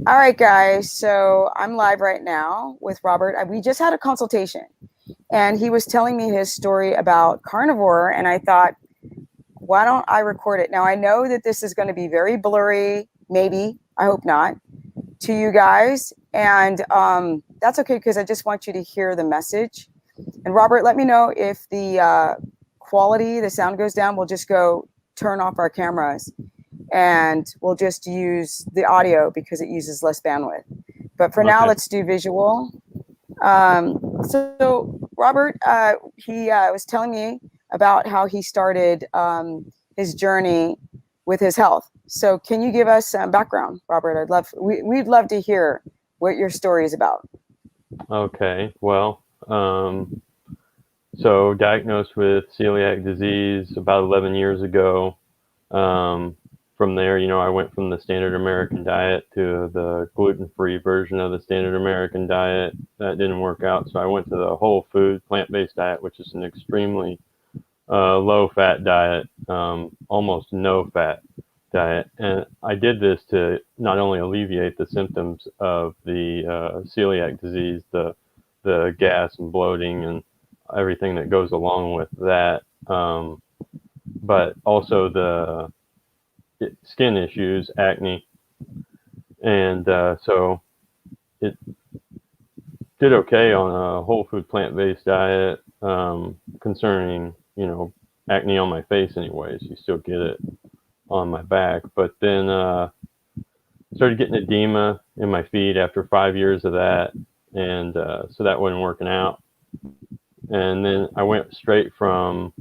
All right, guys. So I'm live right now with Robert. We just had a consultation, and he was telling me his story about carnivore. And I thought, why don't I record it? Now, I know that this is going to be very blurry, maybe, I hope not, to you guys. And that's okay because I just want you to hear the message. And Robert, let me know if the quality, the sound goes down. We'll just go turn off our cameras and we'll just use the audio because it uses less bandwidth. But for now, Okay. let's do visual. So Robert, he was telling me about how he started his journey with his health. So can you give us some background, Robert? We'd love to hear what your story is about. Okay. Well, so diagnosed with celiac disease about 11 years ago. From there, I went from the standard American diet to the gluten-free version of the standard American diet. That didn't work out, so I went to the whole food plant-based diet, which is an extremely low-fat diet, almost no-fat diet. And I did this to not only alleviate the symptoms of the celiac disease, the gas and bloating and everything that goes along with that, but also the skin issues, acne, and so it did okay on a whole food plant-based diet. Concerning acne on my face, anyways, you still get it on my back, but then started getting edema in my feet after 5 years of that, and so that wasn't working out. And then I went straight from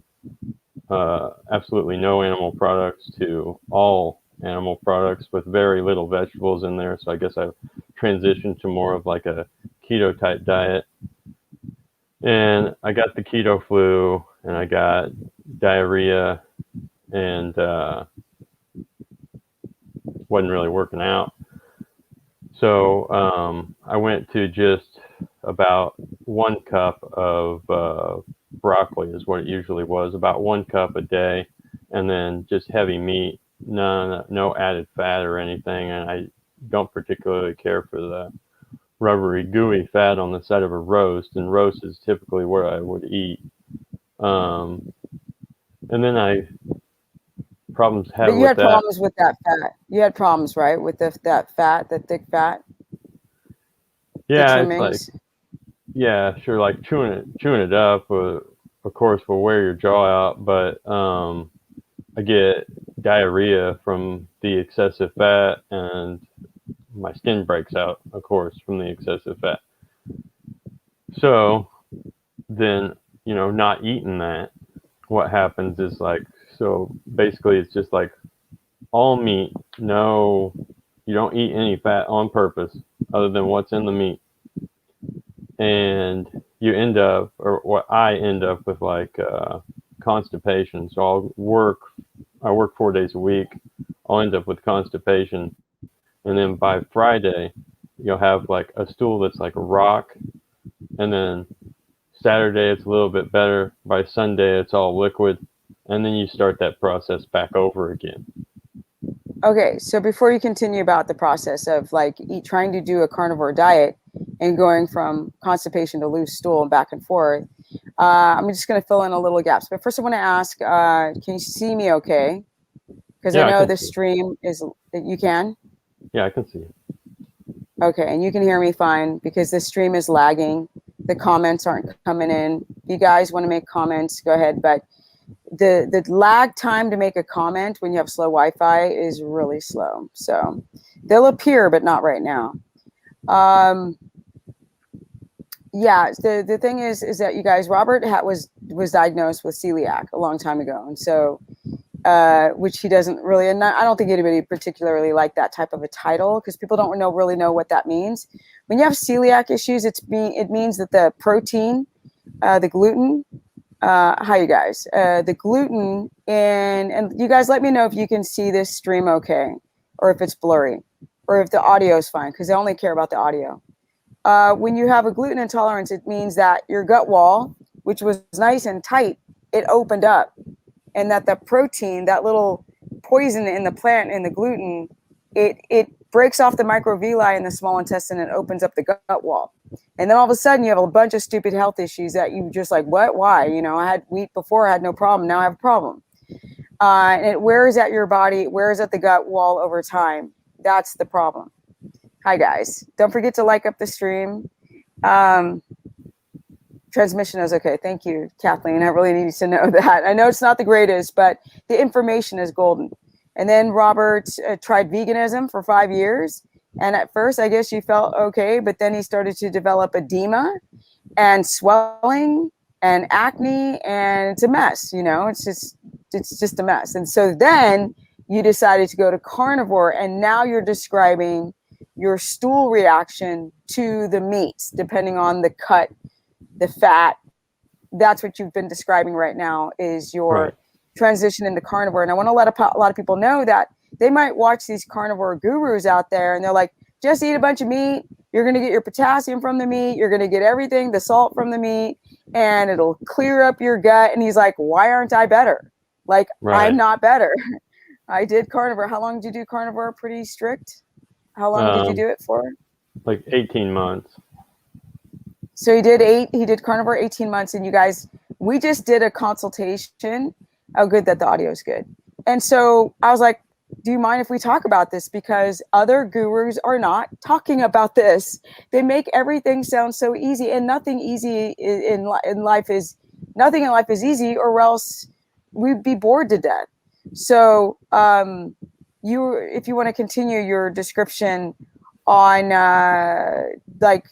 absolutely no animal products to all animal products with very little vegetables in there. So I guess I've transitioned to more of like a keto type diet. And I got the keto flu, and I got diarrhea, and wasn't really working out. So I went to just about 1 cup of broccoli is what it usually was, about 1 cup a day, and then just heavy meat, no added fat or anything. And I don't particularly care for the rubbery, gooey fat on the side of a roast, and roast is typically what I would eat. And then I problems had But you with had that. problems with that fat. You had problems, right, with that fat, the thick fat, the Yeah, it's like, trimmings. yeah, sure, like chewing it up, of course, will wear your jaw out, but I get diarrhea from the excessive fat, and my skin breaks out, of course, from the excessive fat. So then, not eating that, what happens is like, so basically it's just like all meat, no, you don't eat any fat on purpose other than what's in the meat. And you end up, or what I end up with, like constipation. So I work 4 days a week. I'll end up with constipation, and then by Friday, you'll have like a stool that's like a rock, and then Saturday it's a little bit better. By Sunday, it's all liquid, and then you start that process back over again. Okay, so before you continue about the process of like trying to do a carnivore diet and going from constipation to loose stool and back and forth, I'm just going to fill in a little gaps. But first, I want to ask, can you see me okay? Because I Yeah, I know can the see. stream is, you can? Yeah, I can see it. Okay, and you can hear me fine because the stream is lagging. The comments aren't coming in. If you guys want to make comments, go ahead. But the lag time to make a comment when you have slow Wi-Fi is really slow. So they'll appear, but not right now. Yeah, the thing is that you guys, Robert was diagnosed with celiac a long time ago, and so which he doesn't really, and I don't think anybody particularly like that type of a title because people don't really know what that means. When you have celiac issues, it means that the protein, the gluten, hi you guys, the gluten and you guys let me know if you can see this stream okay, or if it's blurry, or if the audio is fine because I only care about the audio. When you have a gluten intolerance, it means that your gut wall, which was nice and tight, it opened up, and that the protein, that little poison in the plant in the gluten, it breaks off the microvilli in the small intestine and opens up the gut wall. And then all of a sudden you have a bunch of stupid health issues that you just like, what, why? You know, I had wheat before, I had no problem. Now I have a problem. And it wears at your body, it wears at the gut wall over time. That's the problem. Hi guys. Don't forget to like up the stream. Transmission is okay. Thank you, Kathleen. I really need to know that. I know it's not the greatest, but the information is golden. And then Robert tried veganism for 5 years. And at first, I guess you felt okay, but then he started to develop edema and swelling and acne, and it's a mess. You know, it's just a mess. And so then you decided to go to carnivore, and now you're describing your stool reaction to the meats, depending on the cut, the fat. That's what you've been describing right now is your transition into carnivore. And I want to let a lot of people know that they might watch these carnivore gurus out there and they're like, just eat a bunch of meat. You're going to get your potassium from the meat. You're going to get everything, the salt from the meat, and it'll clear up your gut. And he's like, why aren't I better? Like, I'm not better. I did carnivore. How long did you do carnivore? Pretty strict. How long did you do it for? Like 18 months. So he did carnivore 18 months. And you guys, we just did a consultation. Oh, good that the audio is good. And so I was like, do you mind if we talk about this? Because other gurus are not talking about this. They make everything sound so easy, and nothing easy in life is easy, or else we'd be bored to death. So if you want to continue your description on like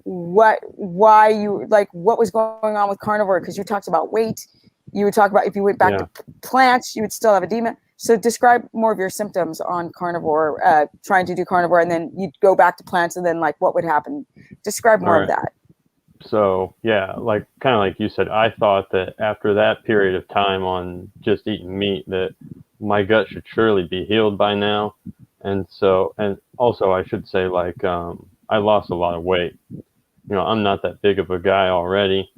what was going on with carnivore, because you talked about weight. You would talk about if you went back to plants, you would still have edema. So describe more of your symptoms on carnivore, trying to do carnivore, and then you'd go back to plants, and then like what would happen? Describe more of that. So yeah, like kind of like you said, I thought that after that period of time on just eating meat, that my gut should surely be healed by now. And so, and also I should say, like, I lost a lot of weight. You know, I'm not that big of a guy already.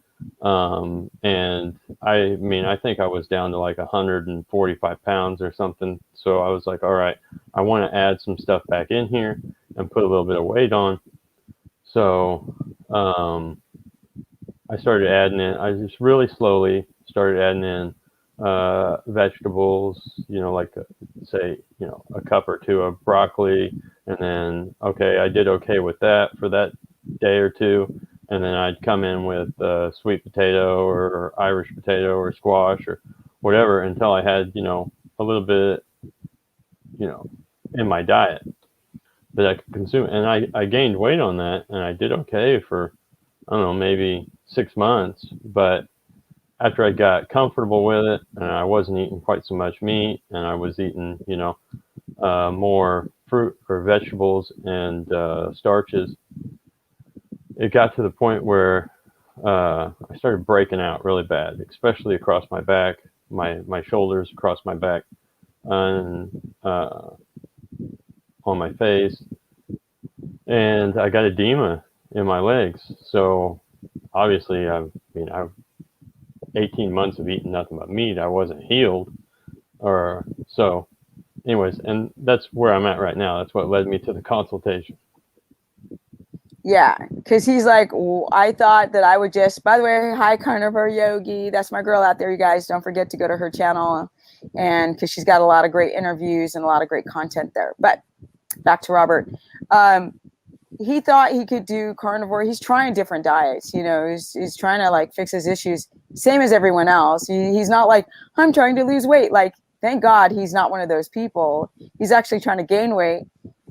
And I mean, I think I was down to like 145 pounds or something. So I was like, all right, I want to add some stuff back in here and put a little bit of weight on. So, I started adding in, I just really slowly started adding in, vegetables, you know, like say, you know, a cup or two of broccoli. And then, okay, I did okay with that for that day or two. And then I'd come in with sweet potato or Irish potato or squash or whatever until I had, you know, a little bit, you know, in my diet that I could consume. And I gained weight on that, and I did okay for, I don't know, maybe 6 months. But after I got comfortable with it, and I wasn't eating quite so much meat, and I was eating, you know, more fruit or vegetables and starches, it got to the point where I started breaking out really bad, especially across my back, my shoulders, across my back, and on my face. And I got edema in my legs. So obviously, I've 18 months of eating nothing but meat. I wasn't healed. Or so anyways, and that's where I'm at right now. That's what led me to the consultation. Yeah, because he's like, I thought that I would just, by the way, hi, Carnivore Yogi. That's my girl out there, you guys. Don't forget to go to her channel, and because she's got a lot of great interviews and a lot of great content there. But back to Robert. He thought he could do carnivore. He's trying different diets. You know, he's trying to like fix his issues, same as everyone else. He's not like, I'm trying to lose weight. Like, thank God he's not one of those people. He's actually trying to gain weight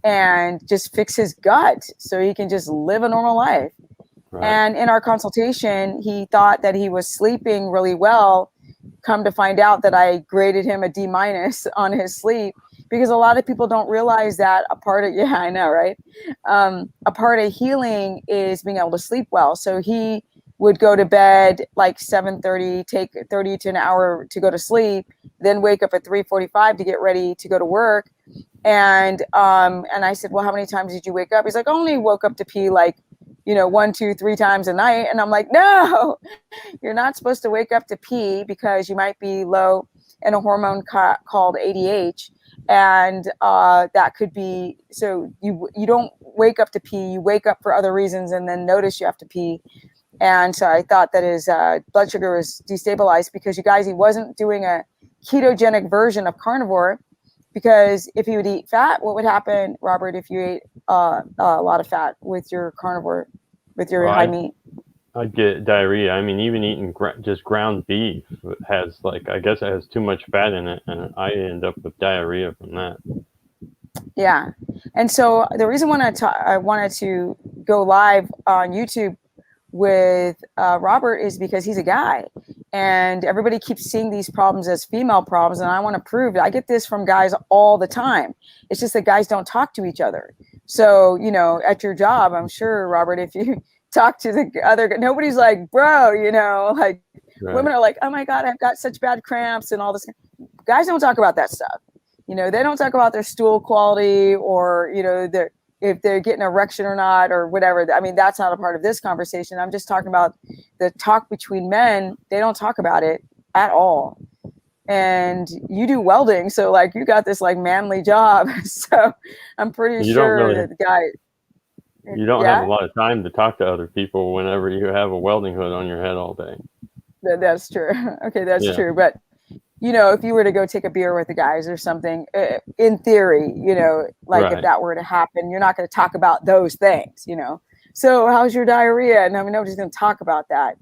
and just fix his gut so he can just live a normal life. Right. And in our consultation, he thought that he was sleeping really well. Come to find out that I graded him a D- on his sleep, because a lot of people don't realize that a part of, yeah, I know, right? A part of healing is being able to sleep well. So he would go to bed like 7:30, take 30 to an hour to go to sleep, then wake up at 3:45 to get ready to go to work. And I said, well, how many times did you wake up? He's like, only woke up to pee like, 1, 2, 3 times a night. And I'm like, no, you're not supposed to wake up to pee, because you might be low in a hormone called ADH. And that could be, so you don't wake up to pee, you wake up for other reasons and then notice you have to pee. And so I thought that his blood sugar was destabilized, because you guys, he wasn't doing a ketogenic version of carnivore, because if he would eat fat, what would happen, Robert, if you ate a lot of fat with your carnivore, with your high meat? I'd get diarrhea. I mean, even eating just ground beef has, like, I guess it has too much fat in it, and I end up with diarrhea from that. Yeah. And so the reason I wanted to go live on YouTube with Robert is because he's a guy, and everybody keeps seeing these problems as female problems, and I want to prove that. I get this from guys all the time. It's just that guys don't talk to each other. So, you know, at your job, I'm sure, Robert, if you talk to the other, nobody's like, bro, you know, like Right. women are like, oh my God, I've got such bad cramps and all this. Guys don't talk about that stuff. You know, they don't talk about their stool quality, or, you know, if they're getting an erection or not, or whatever. I mean, that's not a part of this conversation. I'm just talking about the talk between men. They don't talk about it at all. And you do welding, so like you got this like manly job. So I'm pretty sure that the guy. You don't have a lot of time to talk to other people whenever you have a welding hood on your head all day. That's true. Okay, that's true. But, you know, if you were to go take a beer with the guys or something, in theory, you know, like if that were to happen, you're not going to talk about those things, you know. So how's your diarrhea? And I mean, nobody's going to talk about that.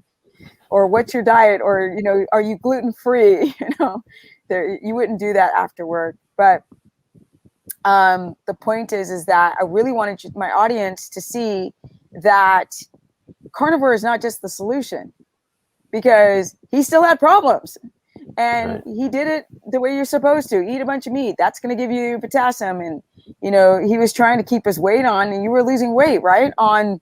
Or what's your diet? Or, you know, are you gluten-free? You know, you wouldn't do that after work. But the point is that I really wanted my audience to see that carnivore is not just the solution, because he still had problems, and he did it the way you're supposed to. Eat a bunch of meat. That's going to give you potassium. And, you know, he was trying to keep his weight on, and you were losing weight, right, on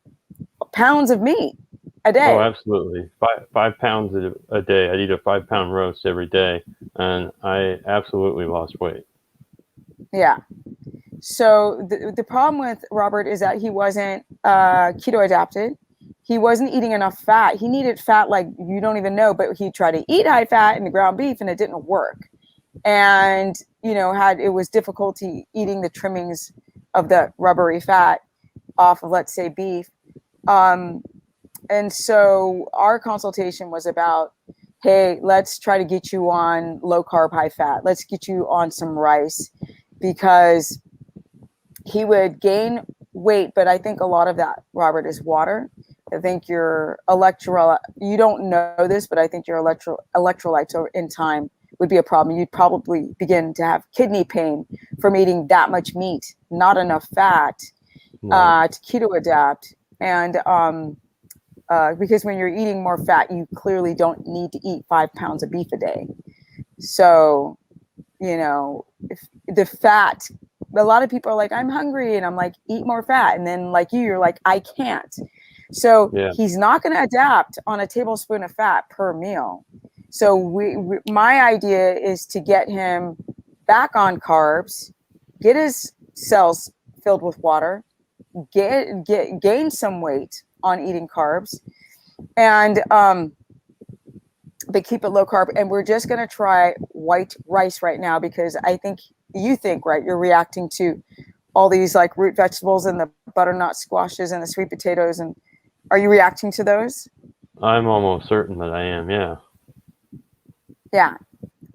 pounds of meat a day. Oh, absolutely. 5 pounds a day. I'd eat a 5-pound roast every day, and I absolutely lost weight. Yeah. So the problem with Robert is that he wasn't keto adapted. He wasn't eating enough fat. He needed fat like you don't even know, but he tried to eat high fat in the ground beef, and it didn't work. And, you know, it was difficulty eating the trimmings of the rubbery fat off of, let's say, beef. And so our consultation was about, hey, let's try to get you on low carb, high fat. Let's get you on some rice, because he would gain weight. But I think a lot of that, Robert, is water. I think your you don't know this, but I think your electrolytes in time would be a problem. You'd probably begin to have kidney pain from eating that much meat, not enough fat, to keto adapt. And because when you're eating more fat, you clearly don't need to eat 5 pounds of beef a day. So, you know, if the fat, a lot of people are like, I'm hungry, and I'm like, eat more fat. And then like you're like, I can't. So he's not going to adapt on a tablespoon of fat per meal. So my idea is to get him back on carbs, get his cells filled with water, gain some weight on eating carbs, and but keep it low carb. And we're just going to try white rice right now, because I think right, you're reacting to all these like root vegetables and the butternut squashes and the sweet potatoes. And are you reacting to those? I'm almost certain that I am. Yeah.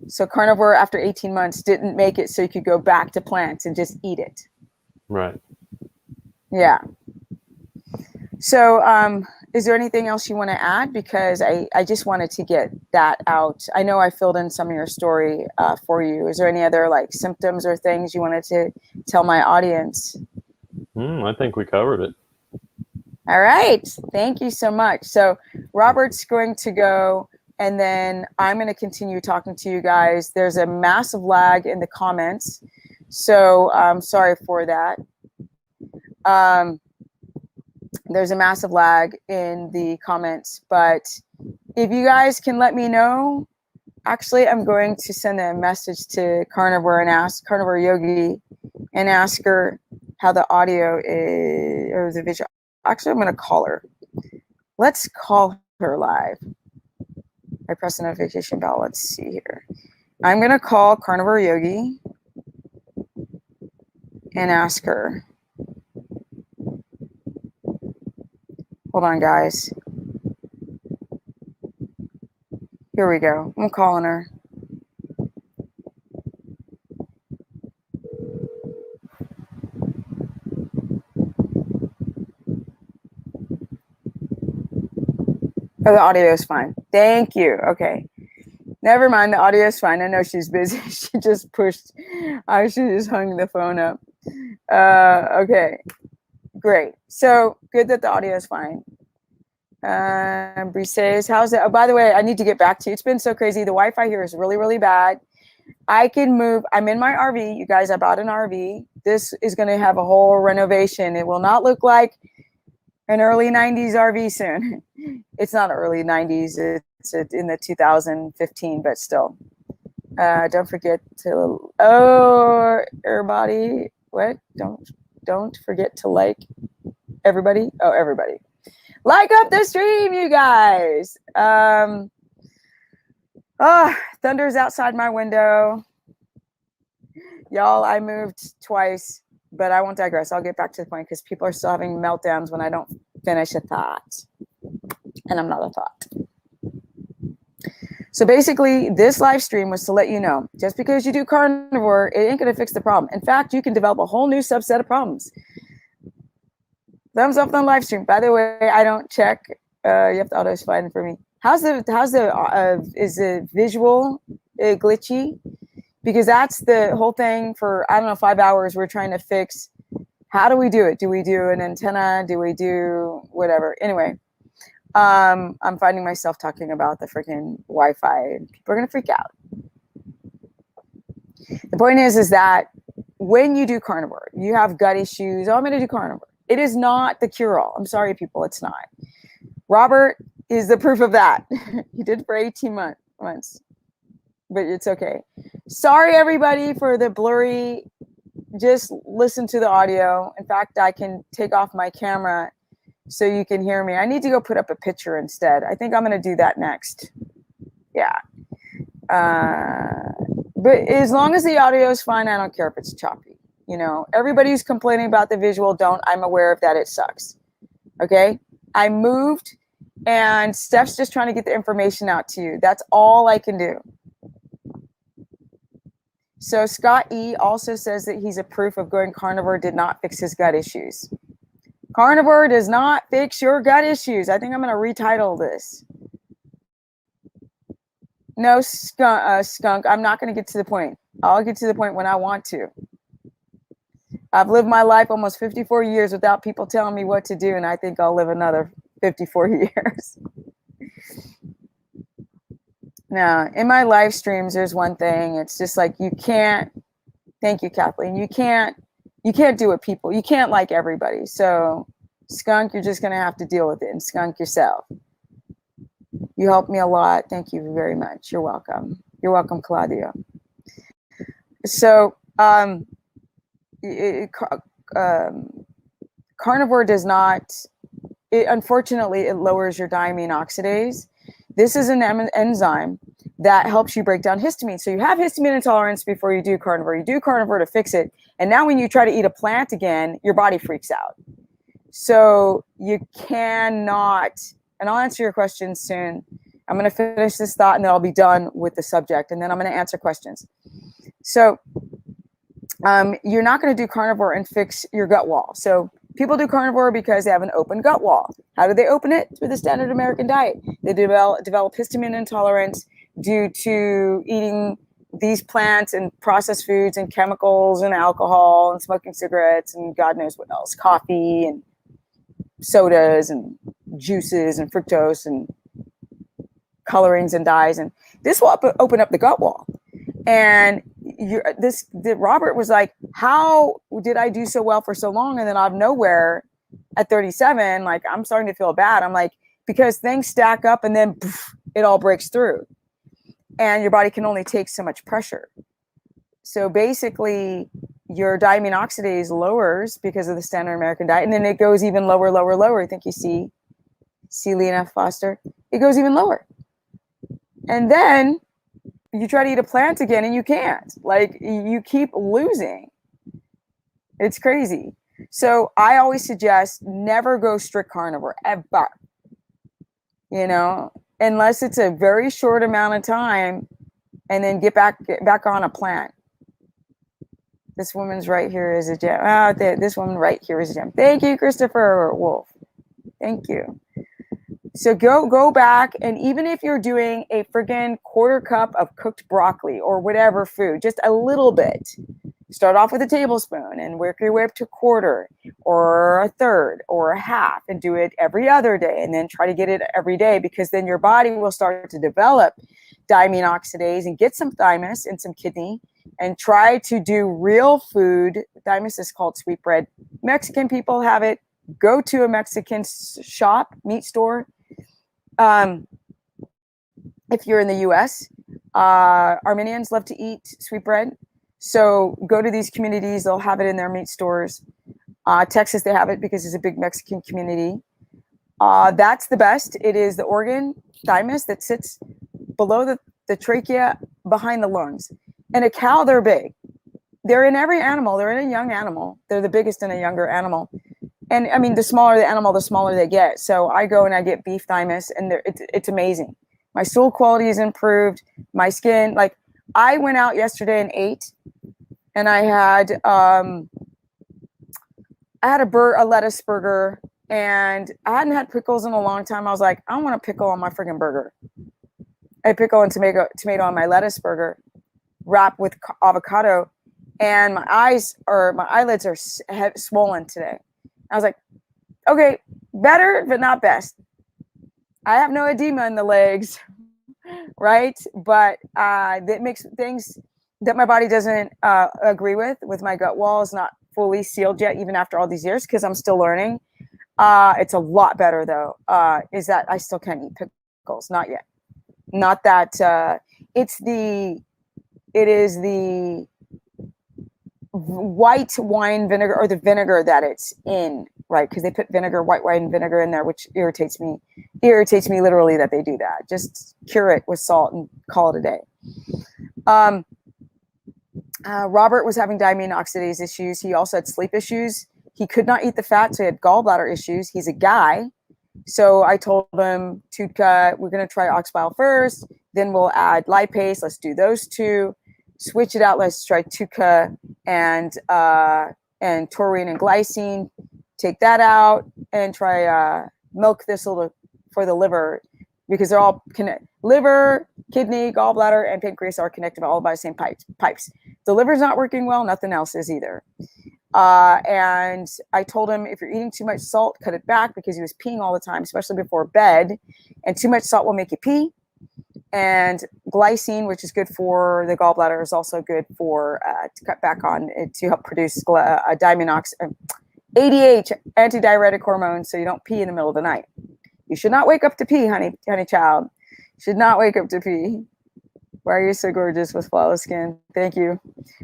So carnivore after 18 months didn't make it so you could go back to plants and just eat it. Right. Yeah. So is there anything else you want to add? Because I just wanted to get that out. I know I filled in some of your story for you. Is there any other like symptoms or things you wanted to tell my audience? I think we covered it. All right. Thank you so much. So Robert's going to go, and then I'm going to continue talking to you guys. There's a massive lag in the comments, so I'm sorry for that. There's a massive lag in the comments, but if you guys can let me know, actually, I'm going to send a message to Carnivore and ask Carnivore Yogi and ask her how the audio is, or the visual. Actually, I'm going to call her. Let's call her live. I press the notification bell. Let's see here. I'm going to call Carnivore Yogi. and ask her. Hold on, guys. Here we go. I'm calling her. Oh, the audio is fine. Thank you. Okay. Never mind. The audio is fine. I know she's busy. She just pushed. She just hung the phone up. Okay. Great. So good that the audio is fine. Briseis, how's it? Oh, by the way, I need to get back to you. It's been so crazy. The Wi-Fi here is really, really bad. I can move. I'm in my RV. You guys, I bought an RV. This is going to have a whole renovation. It will not look like an early 90s RV soon. It's not early 90s. It's in the 2015, but still. Don't forget to, everybody. What? Don't forget to like everybody. Oh, everybody. Like up the stream, you guys. Thunder's outside my window. Y'all, I moved twice, but I won't digress. I'll get back to the point because people are still having meltdowns when I don't finish a thought. And I'm not a thought. So basically, this live stream was to let you know, just because you do carnivore, it ain't going to fix the problem. In fact, you can develop a whole new subset of problems. Thumbs up on the live stream. By the way, I don't check. You have to auto find for me. Is the visual glitchy? Because that's the whole thing for, I don't know, 5 hours. We're trying to fix. How do we do it? Do we do an antenna? Do we do whatever? Anyway, I'm finding myself talking about the freaking Wi-Fi. People are going to freak out. The point is that when you do carnivore, you have gut issues. Oh, I'm going to do carnivore. It is not the cure-all. I'm sorry, people. It's not. Robert is the proof of that. He did for 18 months. But it's okay. Sorry, everybody, for the blurry. Just listen to the audio. In fact, I can take off my camera so you can hear me. I need to go put up a picture instead. I think I'm going to do that next. Yeah. But as long as the audio is fine, I don't care if it's choppy. You know, everybody who's complaining about the visual, I'm aware of that. It sucks. Okay. I moved and Steph's just trying to get the information out to you. That's all I can do. So Scott E also says that he's a proof of going carnivore did not fix his gut issues. Carnivore does not fix your gut issues. I think I'm going to retitle this. No, skunk. I'm not going to get to the point. I'll get to the point when I want to. I've lived my life almost 54 years without people telling me what to do, and I think I'll live another 54 years. Now, in my live streams, there's one thing. It's just like you can't. Thank you, Kathleen. You can't do it, people. You can't like everybody. So, skunk, you're just going to have to deal with it and skunk yourself. You helped me a lot. Thank you very much. You're welcome. You're welcome, Claudia. So, carnivore does not, unfortunately, it lowers your diamine oxidase. This is an enzyme that helps you break down histamine. So you have histamine intolerance before you do carnivore. You do carnivore to fix it. And now when you try to eat a plant again, your body freaks out. So you cannot, and I'll answer your questions soon. I'm going to finish this thought and then I'll be done with the subject. And then I'm going to answer questions. So you're not going to do carnivore and fix your gut wall. So people do carnivore because they have an open gut wall. How do they open it? Through the standard American diet. They develop histamine intolerance due to eating these plants and processed foods and chemicals and alcohol and smoking cigarettes and God knows what else, coffee and sodas and juices and fructose and colorings and dyes. And this will open up the gut wall. And Robert was like, how did I do so well for so long? And then out of nowhere at 37, like I'm starting to feel bad. I'm like, because things stack up and then poof, it all breaks through and your body can only take so much pressure. So basically your diamine oxidase lowers because of the standard American diet. And then it goes even lower, lower, lower. I think you see Lena Foster, it goes even lower. And then you try to eat a plant again and you can't. Like you keep losing. It's crazy. So I always suggest never go strict carnivore ever, unless it's a very short amount of time, and then get back on a plant. This woman's right here is a gem. This woman right here is a gem. Thank you, Christopher Wolf. Thank you. So go back, and even if you're doing a friggin' quarter cup of cooked broccoli or whatever food, just a little bit. Start off with a tablespoon and work your way up to a quarter or a third or a half, and do it every other day, and then try to get it every day, because then your body will start to develop diamine oxidase and get some thymus and some kidney, and try to do real food. Thymus is called sweet bread. Mexican people have it. Go to a Mexican shop, meat store. If you're in the US, Armenians love to eat sweet bread. So go to these communities, they'll have it in their meat stores. Texas, they have it because it's a big Mexican community. That's the best. It is the organ, thymus, that sits below the trachea, behind the lungs. And a cow, they're big. They're in every animal. They're in a young animal. They're the biggest in a younger animal. And I mean, the smaller the animal, the smaller they get. So I go and I get beef thymus, and it's amazing. My stool quality is improved. My skin, like, I went out yesterday and ate, and I had a lettuce burger, and I hadn't had pickles in a long time. I was like, I want a pickle on my friggin' burger. A pickle and tomato on my lettuce burger, wrapped with avocado, and my eyelids are swollen today. I was like, okay, better, but not best. I have no edema in the legs, right? But that makes things that my body doesn't agree with my gut wall is not fully sealed yet, even after all these years, because I'm still learning. It's a lot better, though, is that I still can't eat pickles. Not yet. Not that it is the white wine vinegar, or the vinegar that it's in, right? Because they put white wine vinegar in there, which irritates me. Irritates me literally that they do that. Just cure it with salt and call it a day. Robert was having diamine oxidase issues. He also had sleep issues. He could not eat the fat, so he had gallbladder issues. He's a guy. So I told him, Tutka, we're going to try ox bile first, then we'll add lipase. Let's do those two. Switch it out. Let's try Tutka and taurine and glycine. Take that out and try milk thistle for the liver, because they're all connected. Liver, kidney, gallbladder, and pancreas are connected all by the same pipes. The liver's not working well. Nothing else is either. And I told him, if you're eating too much salt, cut it back, because he was peeing all the time, especially before bed. And too much salt will make you pee. And glycine, which is good for the gallbladder, is also good for to cut back on it, to help produce ADH, antidiuretic hormone, so you don't pee in the middle of the night. You should not wake up to pee, honey child. You should not wake up to pee. Why are you so gorgeous with flawless skin? Thank you.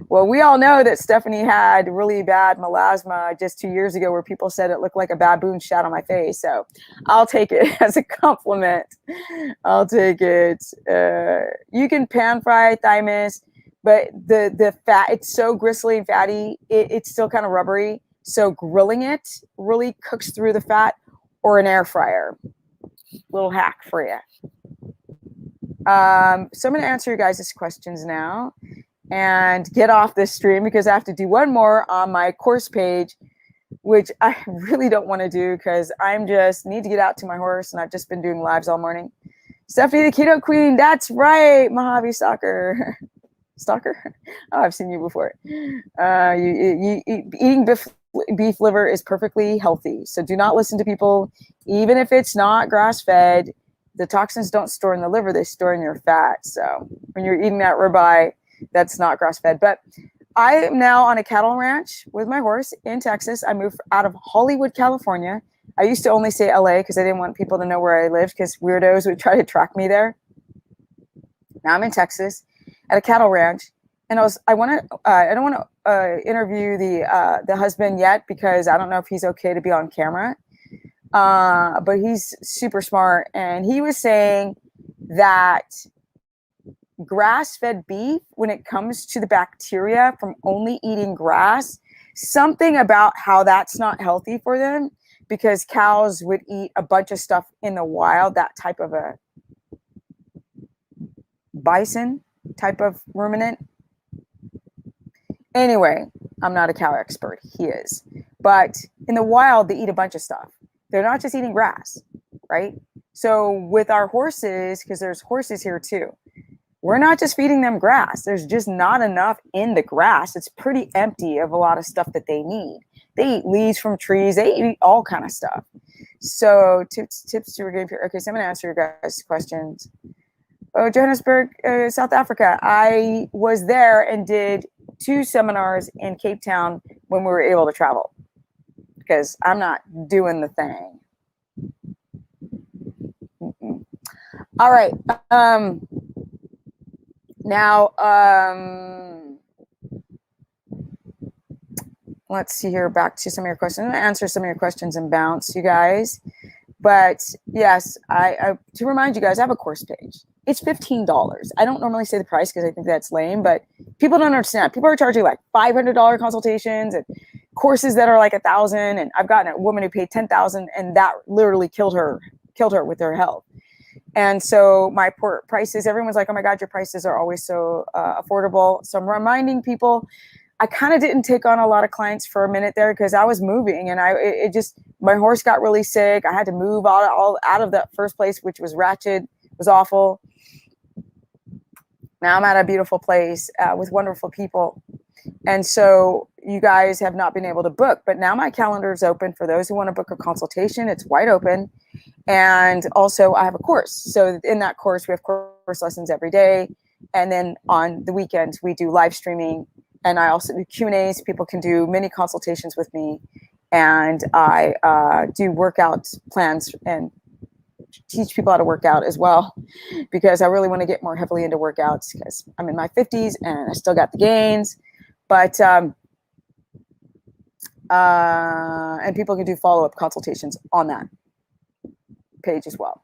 Well, we all know that Stephanie had really bad melasma just 2 years ago, where people said it looked like a baboon shat on my face. So I'll take it as a compliment. I'll take it. You can pan fry thymus, but the fat, it's so gristly and fatty, it's still kind of rubbery. So grilling it really cooks through the fat, or an air fryer. Little hack for you. So I'm going to answer you guys' questions now and get off this stream, because I have to do one more on my course page, which I really don't want to do, because I'm just need to get out to my horse, and I've just been doing lives all morning. Stephanie, the Keto Queen. That's right. Mojave Stalker. Stalker? Oh, I've seen you before. Eating beef liver is perfectly healthy. So do not listen to people, even if it's not grass-fed. The toxins don't store in the liver, they store in your fat. So when you're eating that ribeye, that's not grass-fed. But I am now on a cattle ranch with my horse in Texas. I moved out of Hollywood, California. I used to only say LA because I didn't want people to know where I lived, because weirdos would try to track me there. Now I'm in Texas at a cattle ranch. And I don't want to interview the husband yet, because I don't know if he's okay to be on camera. But he's super smart, and he was saying that grass-fed beef, when it comes to the bacteria from only eating grass, something about how that's not healthy for them, because cows would eat a bunch of stuff in the wild, that type of a bison type of ruminant. Anyway, I'm not a cow expert. He is. But in the wild, they eat a bunch of stuff. They're not just eating grass, right? So with our horses, because there's horses here too, we're not just feeding them grass. There's just not enough in the grass. It's pretty empty of a lot of stuff that they need. They eat leaves from trees. They eat all kind of stuff. So tips to regain pure. Okay, so I'm going to answer your guys' questions. Oh, Johannesburg, South Africa. I was there and did 2 seminars in Cape Town when we were able to travel, because I'm not doing the thing. Mm-mm. All right. Now, let's see here. Back to some of your questions. I'm going to answer some of your questions and bounce, you guys. But yes, I to remind you guys, I have a course page. It's $15. I don't normally say the price because I think that's lame, but people don't understand. People are charging like $500 consultations and courses that are like $1,000. And I've gotten a woman who paid $10,000, and that literally killed her with her health. And so my prices, everyone's like, oh my God, your prices are always so affordable. So I'm reminding people, I kind of didn't take on a lot of clients for a minute there because I was moving, and it just, my horse got really sick. I had to move all out of that first place, which was ratchet, was awful. Now I'm at a beautiful place with wonderful people. And so you guys have not been able to book, but now my calendar is open for those who want to book a consultation. It's wide open. And also I have a course. So in that course, we have course lessons every day. And then on the weekends, we do live streaming. And I also do Q&As. People can do mini consultations with me. And I do workout plans and teach people how to work out as well, because I really want to get more heavily into workouts because I'm in my 50s and I still got the gains. But and people can do follow-up consultations on that page as well.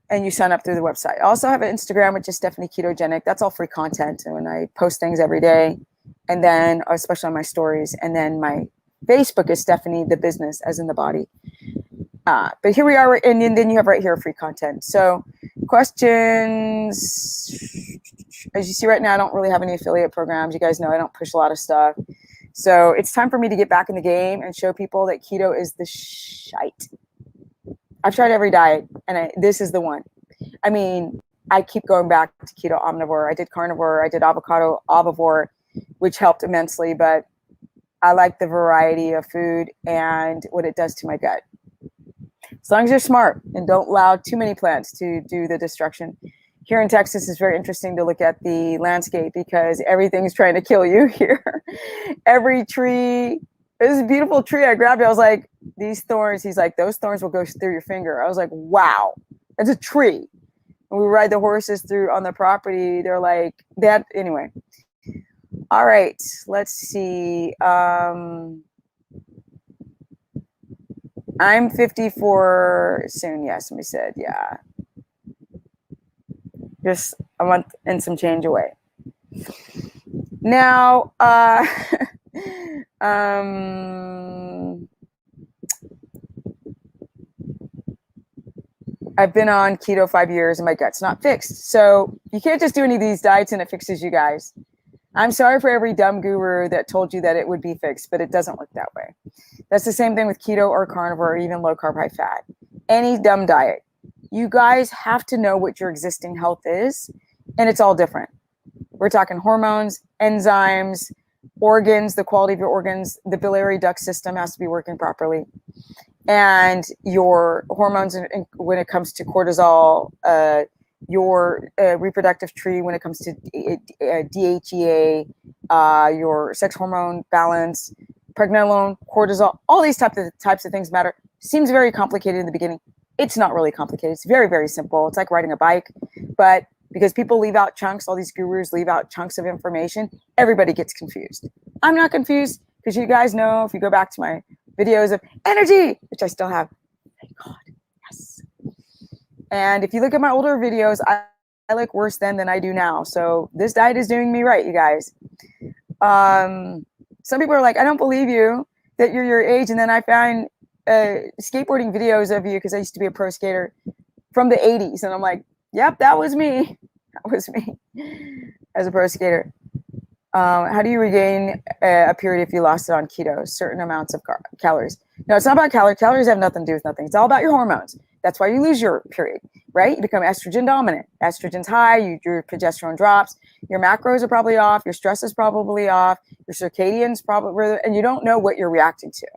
And you sign up through the website. I also have an Instagram, which is Stephanie Ketogenic. That's all free content. And I post things every day. And then, especially on my stories. And then my Facebook is Stephanie the Business, as in the body. But here we are. And then you have right here free content. So questions. As you see right now, I don't really have any affiliate programs. You guys know I don't push a lot of stuff. So it's time for me to get back in the game and show people that keto is the shite. I've tried every diet, and this is the one. I mean, I keep going back to keto omnivore. I did carnivore. I did avocado ovivore, which helped immensely. But I like the variety of food and what it does to my gut. As long as you're smart and don't allow too many plants to do the destruction. Here in Texas, it's very interesting to look at the landscape because everything's trying to kill you here. Every tree. This beautiful tree I grabbed. I was like, these thorns. He's like, those thorns will go through your finger. I was like, wow, it's a tree. And we ride the horses through on the property. They're like that. Anyway. All right. Let's see. I'm 54 soon. Yes, we said, yeah. Just a month and some change away. Now, I've been on keto 5 years and my gut's not fixed. So you can't just do any of these diets and it fixes you guys. I'm sorry for every dumb guru that told you that it would be fixed, but it doesn't work that way. That's the same thing with keto or carnivore or even low carb, high fat. Any dumb diet. You guys have to know what your existing health is, and it's all different. We're talking hormones, enzymes, organs, the quality of your organs, the biliary duct system has to be working properly. And your hormones when it comes to cortisol, your reproductive tree when it comes to DHEA, your sex hormone balance, pregnenolone, cortisol, all these types of things matter. Seems very complicated in the beginning. It's not really complicated. It's very, very simple. It's like riding a bike. But because people leave out chunks, all these gurus leave out chunks of information, everybody gets confused. I'm not confused because you guys know, if you go back to my videos of energy, which I still have, thank God, yes. And if you look at my older videos, I look worse then than I do now. So this diet is doing me right, you guys. Some people are like, I don't believe you that you're your age. And then I find skateboarding videos of you, because I used to be a pro skater from the 80s. And I'm like, yep, that was me. That was me as a pro skater. How do you regain a period if you lost it on keto? Certain amounts of calories. No, it's not about calories. Calories have nothing to do with nothing. It's all about your hormones. That's why you lose your period, right? You become estrogen dominant. Estrogen's high, your progesterone drops, your macros are probably off, your stress is probably off, your circadian's probably, and you don't know what you're reacting to.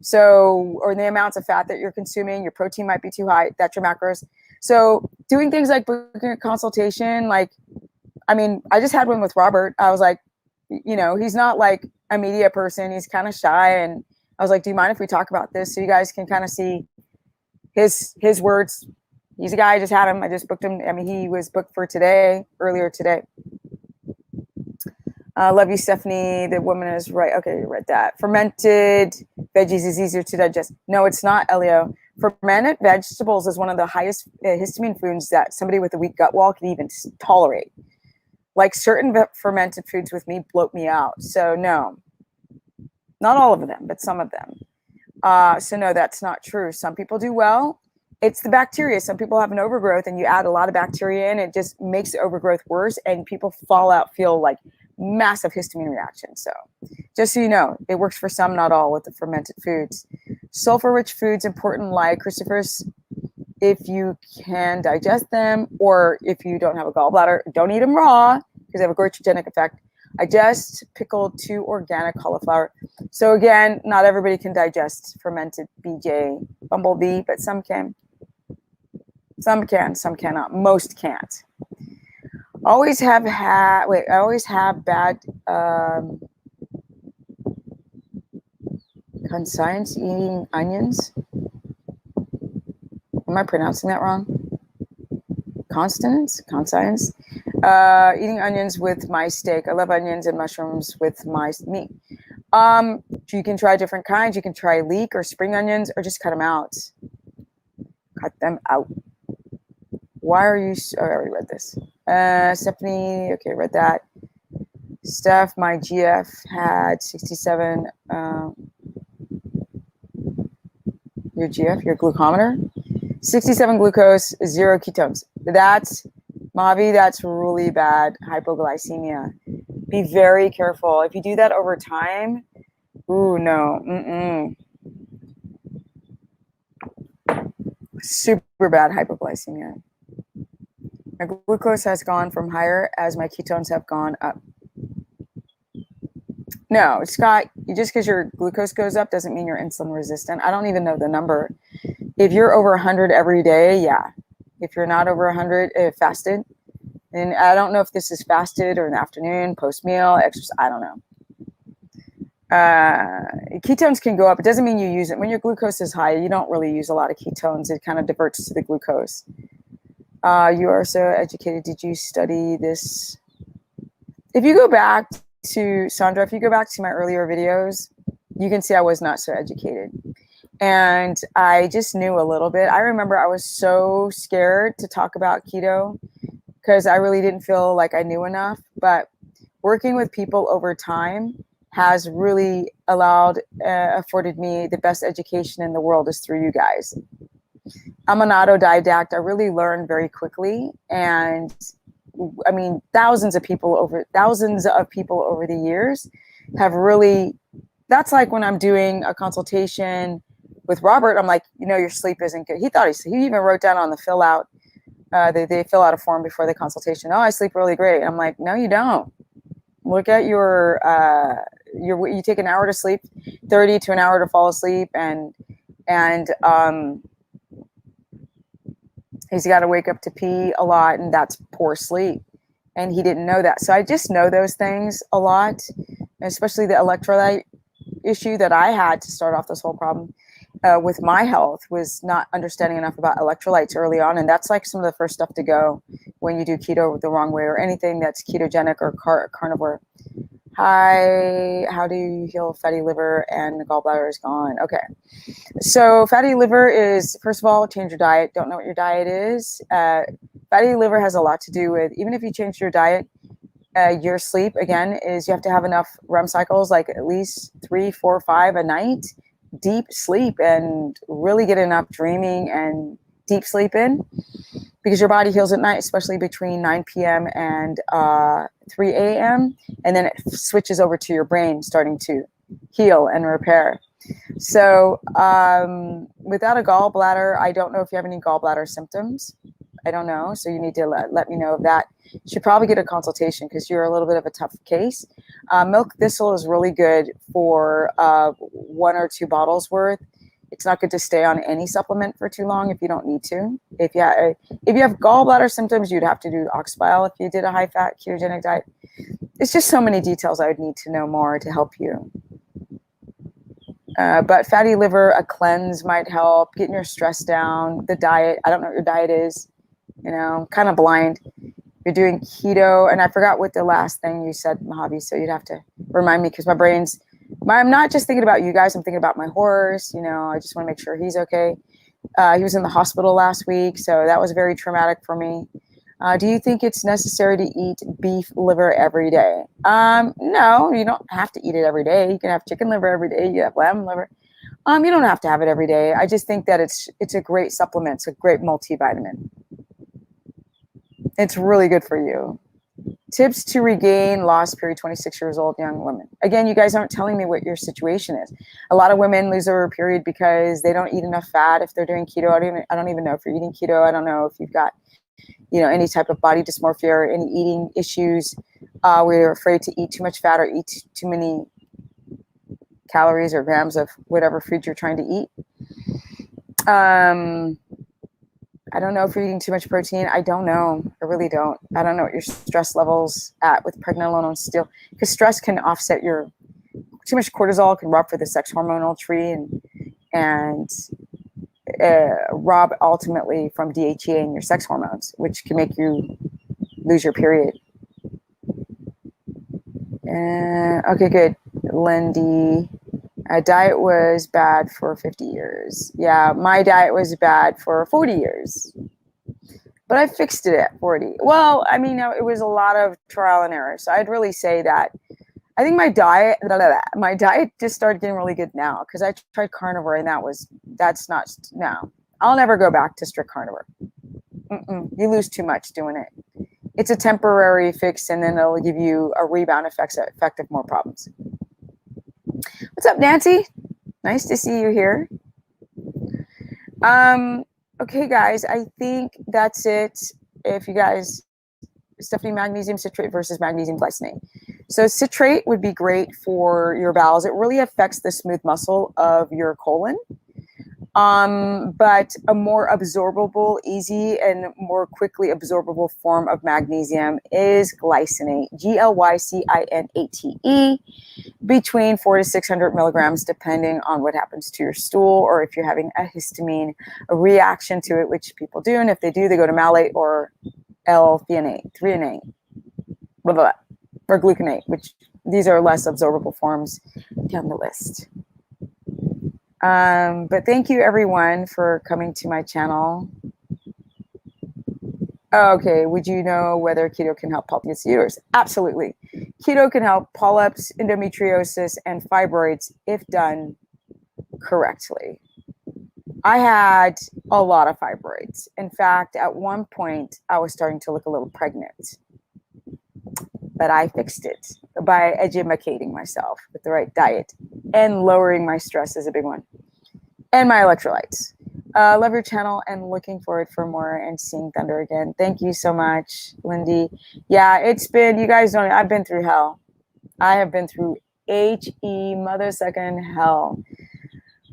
So, or the amounts of fat that you're consuming, your protein might be too high, that's your macros. So doing things like booking a consultation, like, I mean, I just had one with Robert. I was like, you know, he's not like a media person. He's kind of shy. And I was like, do you mind if we talk about this? So you guys can kind of see his words. He's a guy, I just had him. I just booked him. I mean, he was booked for today, earlier today. Love you, Stephanie. The woman is right. Okay, you read that. Fermented veggies is easier to digest. No, it's not, Elio. Fermented vegetables is one of the highest histamine foods that somebody with a weak gut wall can even tolerate. Like certain fermented foods with me bloat me out. So no, not all of them, but some of them. So no, that's not true. Some people do well. It's the bacteria. Some people have an overgrowth and you add a lot of bacteria in, it just makes the overgrowth worse and people fall out, feel like massive histamine reaction. So just so you know, it works for some, not all, with the fermented foods. Sulfur-rich foods, important like crucifers, if you can digest them, or if you don't have a gallbladder, don't eat them raw because they have a goitrogenic effect. I just pickled 2 organic cauliflower. So again, not everybody can digest fermented BJ bumblebee, but some can. Some can, some cannot. Most can't. I always have bad conscience eating onions. Am I pronouncing that wrong? Conscience? Eating onions with my steak. I love onions and mushrooms with my meat. You can try different kinds. You can try leek or spring onions, or just cut them out. Cut them out. Why are you? Oh, I already read this. Stephanie, okay, read that. Steph, my GF had 67. Your GF, your glucometer, 67 glucose, 0 ketones. That's, Mavi, that's really bad hypoglycemia. Be very careful. If you do that over time, ooh, no. Super bad hypoglycemia. My glucose has gone from higher as my ketones have gone up. No, Scott, just because your glucose goes up doesn't mean you're insulin resistant. I don't even know the number. If you're over 100 every day, yeah. If you're not over 100 fasted, and I don't know if this is fasted or in the afternoon, post-meal, exercise, I don't know. Ketones can go up. It doesn't mean you use it. When your glucose is high, you don't really use a lot of ketones. It kind of diverts to the glucose. You are so educated. Did you study this? If you go back to Sandra, if you go back to my earlier videos, you can see I was not so educated. And I just knew a little bit. I remember I was so scared to talk about keto because I really didn't feel like I knew enough. But working with people over time has really afforded me the best education in the world is through you guys. I'm an autodidact. I really learned very quickly. And I mean, thousands of people over the years have really, that's like when I'm doing a consultation with Robert, I'm like, you know, your sleep isn't good. He even wrote down on the fill out, they fill out a form before the consultation. Oh, I sleep really great. I'm like, no, you don't. Look at you take an hour to sleep, 30 to an hour to fall asleep. And he's got to wake up to pee a lot, and that's poor sleep. And he didn't know that. So I just know those things a lot, especially the electrolyte issue that I had to start off this whole problem with my health was not understanding enough about electrolytes early on. And that's like some of the first stuff to go when you do keto the wrong way or anything that's ketogenic or carnivore. Hi, how do you heal fatty liver and the gallbladder is gone? Okay. So fatty liver is, first of all, change your diet. Don't know what your diet is. Fatty liver has a lot to do with, even if you change your diet, Your sleep, again, is you have to have enough REM cycles, like at least 3, 4, 5 a night, deep sleep, and really get enough dreaming and deep sleep in, because your body heals at night, especially between 9 p.m. and 3 a.m. And then it switches over to your brain starting to heal and repair. So without a gallbladder, I don't know if you have any gallbladder symptoms. I don't know. So you need to let me know of that. You should probably get a consultation because you're a little bit of a tough case. Milk thistle is really good for 1 or 2 bottles worth. It's not good to stay on any supplement for too long if you don't need to. If you have gallbladder symptoms, you'd have to do oxbile if you did a high-fat ketogenic diet. It's just so many details I would need to know more to help you. But fatty liver, a cleanse might help. Getting your stress down. The diet, I don't know what your diet is. Kind of blind. You're doing keto, and I forgot what the last thing you said, Mojave, so you'd have to remind me, because I'm not just thinking about you guys, I'm thinking about my horse. I just want to make sure he's okay. He was in the hospital last week, so that was very traumatic for me. Do you think it's necessary to eat beef liver every day? No, you don't have to eat it every day. You can have chicken liver every day. You have lamb liver. You don't have to have it every day. I just think that it's a great supplement. It's a great multivitamin. It's really good for you. Tips to regain lost period, 26 years old, young women. Again, you guys aren't telling me what your situation is. A lot of women lose their period because they don't eat enough fat. If they're doing keto, I don't even know if you're eating keto. I don't know if you've got, any type of body dysmorphia or any eating issues where you're afraid to eat too much fat or eat too many calories or grams of whatever food you're trying to eat. I don't know if you're eating too much protein. I don't know. I really don't. I don't know what your stress level's at with pregnenolone still, because stress can offset too much cortisol can rob for the sex hormonal tree and rob ultimately from DHEA and your sex hormones, which can make you lose your period. Okay, good. Lindy. Diet was bad for 50 years. Yeah, my diet was bad for 40 years. But I fixed it at 40. Well, it was a lot of trial and error. So I'd really say that I think my diet just started getting really good now, because I tried carnivore, and no. I'll never go back to strict carnivore. You lose too much doing it. It's a temporary fix, and then it'll give you a rebound effect of more problems. What's up, Nancy? Nice to see you here. Okay, guys, I think that's it. If you guys, Stephanie, magnesium citrate versus magnesium glycinate. So citrate would be great for your bowels. It really affects the smooth muscle of your colon. But a more absorbable, easy, and more quickly absorbable form of magnesium is glycinate, Glycinate, between 400 to 600 milligrams, depending on what happens to your stool, or if you're having a histamine reaction to it, which people do. And if they do, they go to malate or L-threonate, blah, blah, blah, or gluconate, which these are less absorbable forms down the list. But thank you, everyone, for coming to my channel. Okay, would you know whether keto can help polyps uterus? Absolutely. Keto can help polyps, endometriosis, and fibroids if done correctly. I had a lot of fibroids. In fact, at one point, I was starting to look a little pregnant. But I fixed it by educating myself with the right diet, and lowering my stress is a big one, and my electrolytes. Love your channel and looking forward for more and seeing Thunder again. Thank you so much, Lindy. Yeah, it's been, you guys don't, I've been through hell. I have been through mother-sucking hell.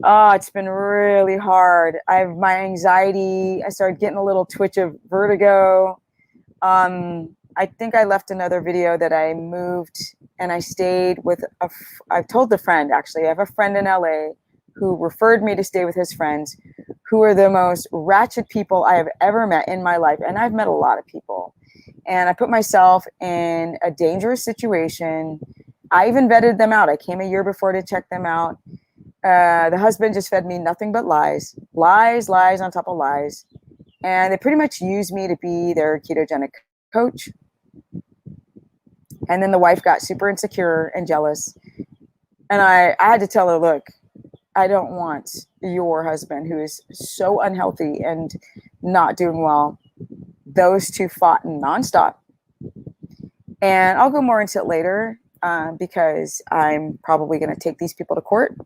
Oh, it's been really hard. My anxiety, I started getting a little twitch of vertigo. I think I left another video that I moved and I stayed with I've told the friend, actually, I have a friend in LA who referred me to stay with his friends, who are the most ratchet people I have ever met in my life. And I've met a lot of people. And I put myself in a dangerous situation. I even vetted them out. I came a year before to check them out. The husband just fed me nothing but lies on top of lies. And they pretty much used me to be their ketogenic coach. And then the wife got super insecure and jealous. And I had to tell her, look, I don't want your husband who is so unhealthy and not doing well. Those two fought nonstop. And I'll go more into it later because I'm probably going to take these people to court.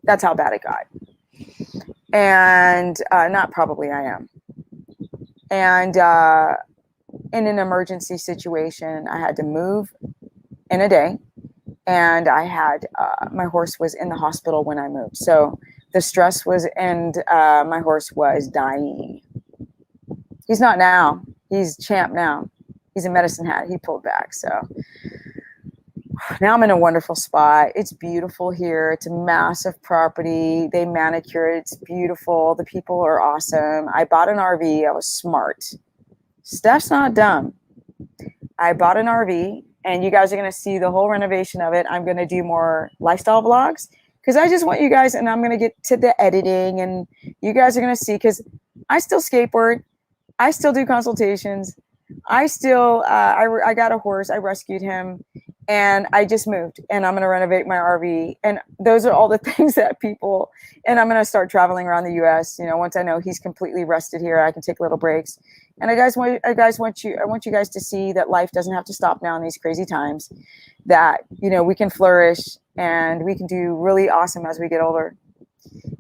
That's how bad it got. And not probably, I am. And in an emergency situation, I had to move in a day. And I had, my horse was in the hospital when I moved. So the stress was, and my horse was dying. He's not now. He's champ now. He's a medicine hat. He pulled back. So now I'm in a wonderful spot. It's beautiful here. It's a massive property. They manicure it. It's beautiful. The people are awesome. I bought an RV. I was smart. Steph's not dumb. I bought an RV. And you guys are going to see the whole renovation of it. I'm going to do more lifestyle vlogs because I just want you guys, and I'm going to get to the editing, and you guys are going to see, because I still skateboard. I still do consultations. I still, I got a horse. I rescued him, and I just moved, and I'm going to renovate my RV. And those are all the things that people, and I'm going to start traveling around the US. You know, once I know he's completely rested here, I can take little breaks. And I want you guys to see that life doesn't have to stop now in these crazy times, that, you know, we can flourish and we can do really awesome as we get older.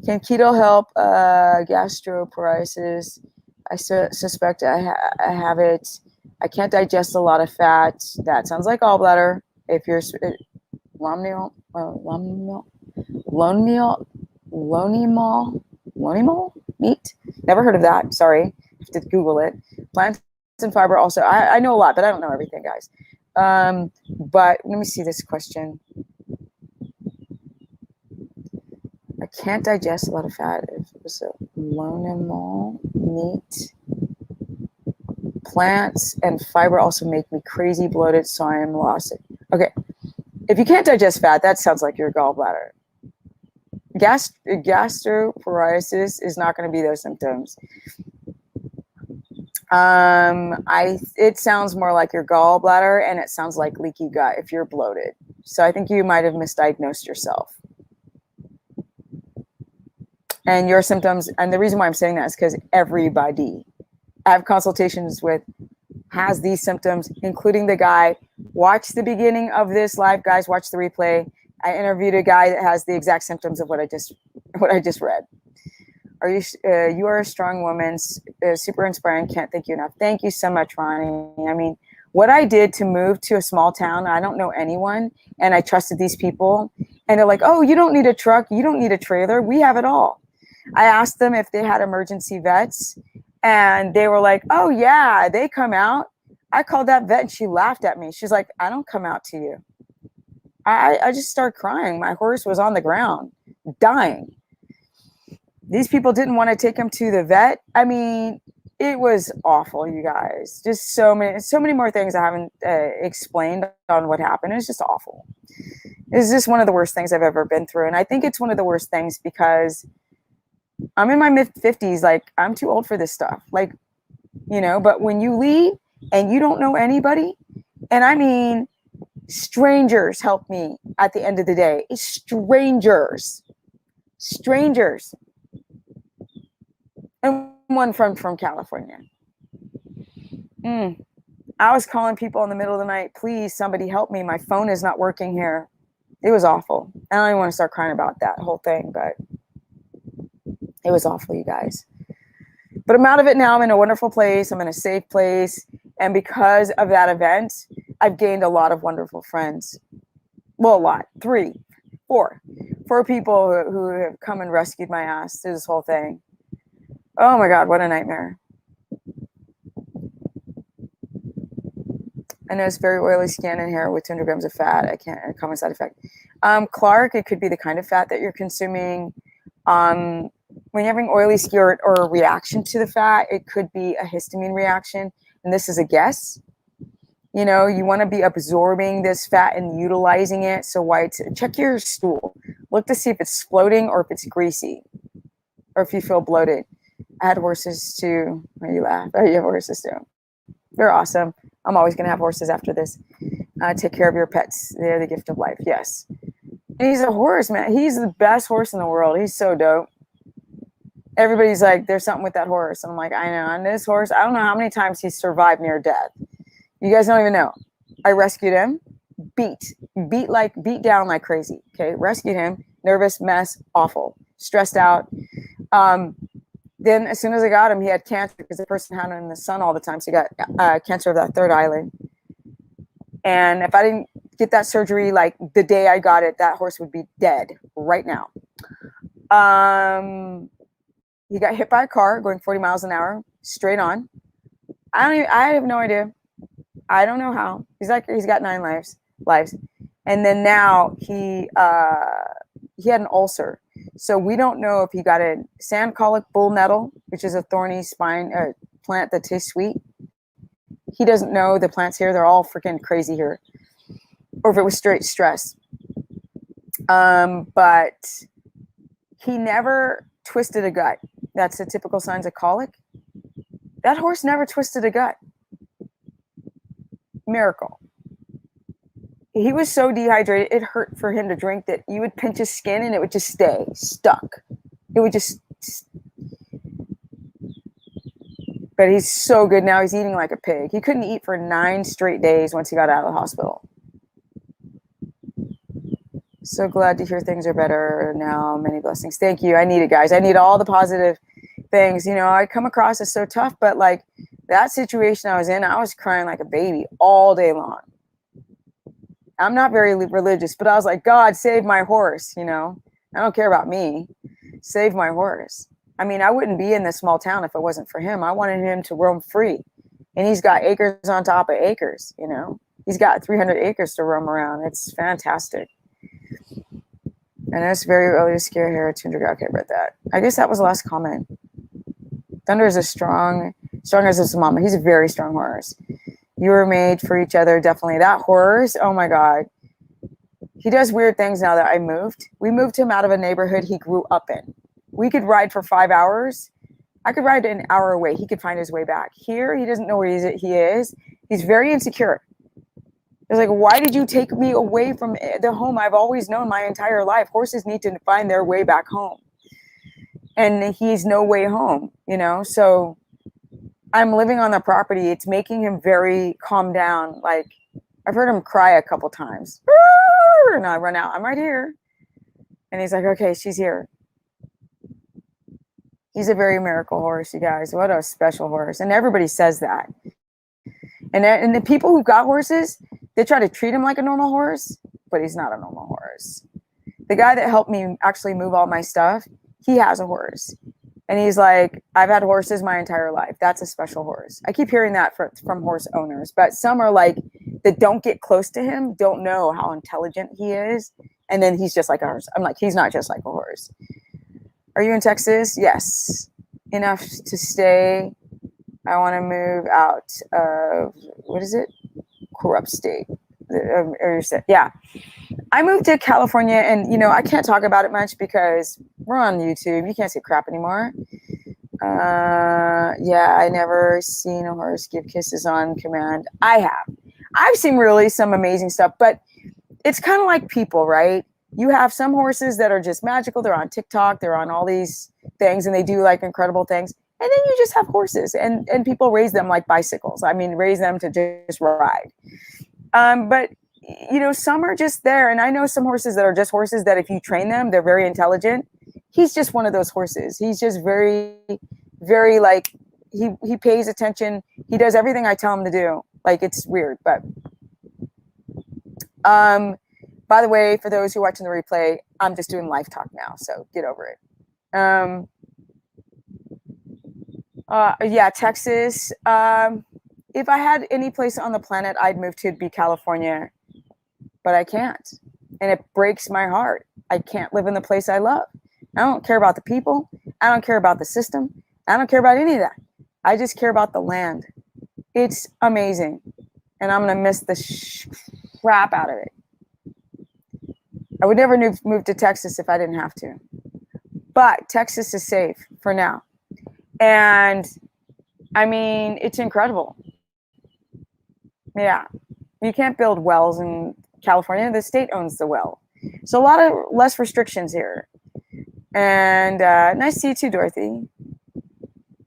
Can keto help gastroparesis? I suspect I have it. I can't digest a lot of fat. That sounds like gallbladder. If you're lonimol meat. Never heard of that. Sorry. To Google it. Plants and fiber also. I know a lot, but I don't know everything, guys. But let me see this question. I can't digest a lot of fat. If it was a lonimol meat. Plants and fiber also make me crazy, bloated, so I am lost. Okay. If you can't digest fat, that sounds like your gallbladder. Gastroparesis is not going to be those symptoms. It sounds more like your gallbladder, and it sounds like leaky gut if you're bloated. So I think you might have misdiagnosed yourself. And your symptoms, and the reason why I'm saying that is because everybody I have consultations with has these symptoms, including the guy. Watch the beginning of this live, guys. Watch the replay. I interviewed a guy that has the exact symptoms of what I just read. Are you? You are a strong woman, super inspiring. Can't thank you enough. Thank you so much, Ronnie. I mean, what I did to move to a small town, I don't know anyone, and I trusted these people. And they're like, "Oh, you don't need a truck. You don't need a trailer. We have it all." I asked them if they had emergency vets, and they were like, "Oh yeah, they come out." I called that vet, and she laughed at me. She's like, "I don't come out to you." I just started crying. My horse was on the ground, dying. These people didn't want to take him to the vet. I mean, it was awful, you guys. Just so many more things I haven't explained on what happened. It was just awful. It was just one of the worst things I've ever been through. And I think it's one of the worst things because I'm in my mid-50s. Like, I'm too old for this stuff. Like, you know, but when you leave and you don't know anybody, and I mean, strangers help me at the end of the day. Strangers. And one from California. I was calling people in the middle of the night. Please, somebody help me. My phone is not working here. It was awful. I don't even want to start crying about that whole thing, but it was awful, you guys. But I'm out of it now. I'm in a wonderful place. I'm in a safe place. And because of that event, I've gained a lot of wonderful friends. Well, a lot. 3, 4 people who have come and rescued my ass through this whole thing. Oh my God, what a nightmare. I know it's very oily skin and hair with 200 grams of fat. I can't, a common side effect. Clark, it could be the kind of fat that you're consuming. When you're having oily skin or a reaction to the fat, it could be a histamine reaction. And this is a guess. You know, you want to be absorbing this fat and utilizing it. So check your stool. Look to see if it's floating or if it's greasy or if you feel bloated. I had horses too. Why you laugh? Oh, you have horses too. They're awesome. I'm always going to have horses after this. Take care of your pets. They're the gift of life. Yes. And he's a horse, man. He's the best horse in the world. He's so dope. Everybody's like, there's something with that horse. I'm like, I know. And this horse, I don't know how many times he's survived near death. You guys don't even know. I rescued him, beat down like crazy. Okay. Rescued him. Nervous, mess, awful, stressed out. Then as soon as I got him, he had cancer because the person had him in the sun all the time. So he got cancer of that third eyelid. And if I didn't get that surgery, like the day I got it, that horse would be dead right now. He got hit by a car going 40 miles an hour straight on. I have no idea. I don't know how. He's got 9 lives. And then now he had an ulcer. So we don't know if he got a sand colic bull nettle, which is a thorny spine plant that tastes sweet. He doesn't know the plants here. They're all freaking crazy here. Or if it was straight stress. But he never twisted a gut. That's the typical signs of colic. That horse never twisted a gut. Miracle. He was so dehydrated, it hurt for him to drink that you would pinch his skin and it would just stay stuck. It would just. But he's so good now. He's eating like a pig. He couldn't eat for 9 straight days once he got out of the hospital. So glad to hear things are better now. Many blessings. Thank you. I need it, guys. I need all the positive things. You know, I come across as so tough, but like that situation I was in, I was crying like a baby all day long. I'm not very religious, but I was like, God, save my horse. You know, I don't care about me. Save my horse. I mean, I wouldn't be in this small town if it wasn't for him. I wanted him to roam free. And he's got acres on top of acres, you know. He's got 300 acres to roam around. It's fantastic. And it's very early to scare hair. Tundra. Okay, read that. I guess that was the last comment. Thunder is strong as his mama. He's a very strong horse. You were made for each other, definitely. That horse, oh my God. He does weird things now that I moved. We moved him out of a neighborhood he grew up in. We could ride for 5 hours. I could ride an hour away. He could find his way back. Here, he doesn't know where he is. He's very insecure. It's like, why did you take me away from the home I've always known my entire life? Horses need to find their way back home. And he's no way home, you know? So I'm living on the property. It's making him very calm down. Like, I've heard him cry a couple times. And I run out. I'm right here. And he's like, okay, she's here. He's a very miracle horse, you guys. What a special horse. And everybody says that. And the people who got horses, they try to treat him like a normal horse, but he's not a normal horse. The guy that helped me actually move all my stuff, he has a horse. And he's like, I've had horses my entire life. That's a special horse. I keep hearing that from horse owners, but some are like, that don't get close to him, don't know how intelligent he is. And then he's just like a horse. I'm like, he's not just like a horse. Are you in Texas? Yes. Enough to stay. I want to move out of, what is it? Corrupt state. Yeah. I moved to California and, you know, I can't talk about it much because we're on YouTube. You can't say crap anymore. Yeah, I never seen a horse give kisses on command. I have. I've seen really some amazing stuff, but it's kind of like people, right? You have some horses that are just magical. They're on TikTok. They're on all these things and they do like incredible things. And then you just have horses and people raise them like bicycles. I mean, raise them to just ride. But, you know, some are just there. And I know some horses that are just horses that if you train them, they're very intelligent. He's just one of those horses. He's just very, very like, he pays attention. He does everything I tell him to do. Like, it's weird. But by the way, for those who are watching the replay, I'm just doing live talk now. So get over it. Yeah, Texas. If I had any place on the planet I'd move to, it'd be California, but I can't. And it breaks my heart. I can't live in the place I love. I don't care about the people. I don't care about the system. I don't care about any of that. I just care about the land. It's amazing. And I'm going to miss the crap out of it. I would never move to Texas if I didn't have to. But Texas is safe for now. And I mean, it's incredible. Yeah. You can't build wells in California. The state owns the well. So a lot of less restrictions here. And nice to see you too, Dorothy.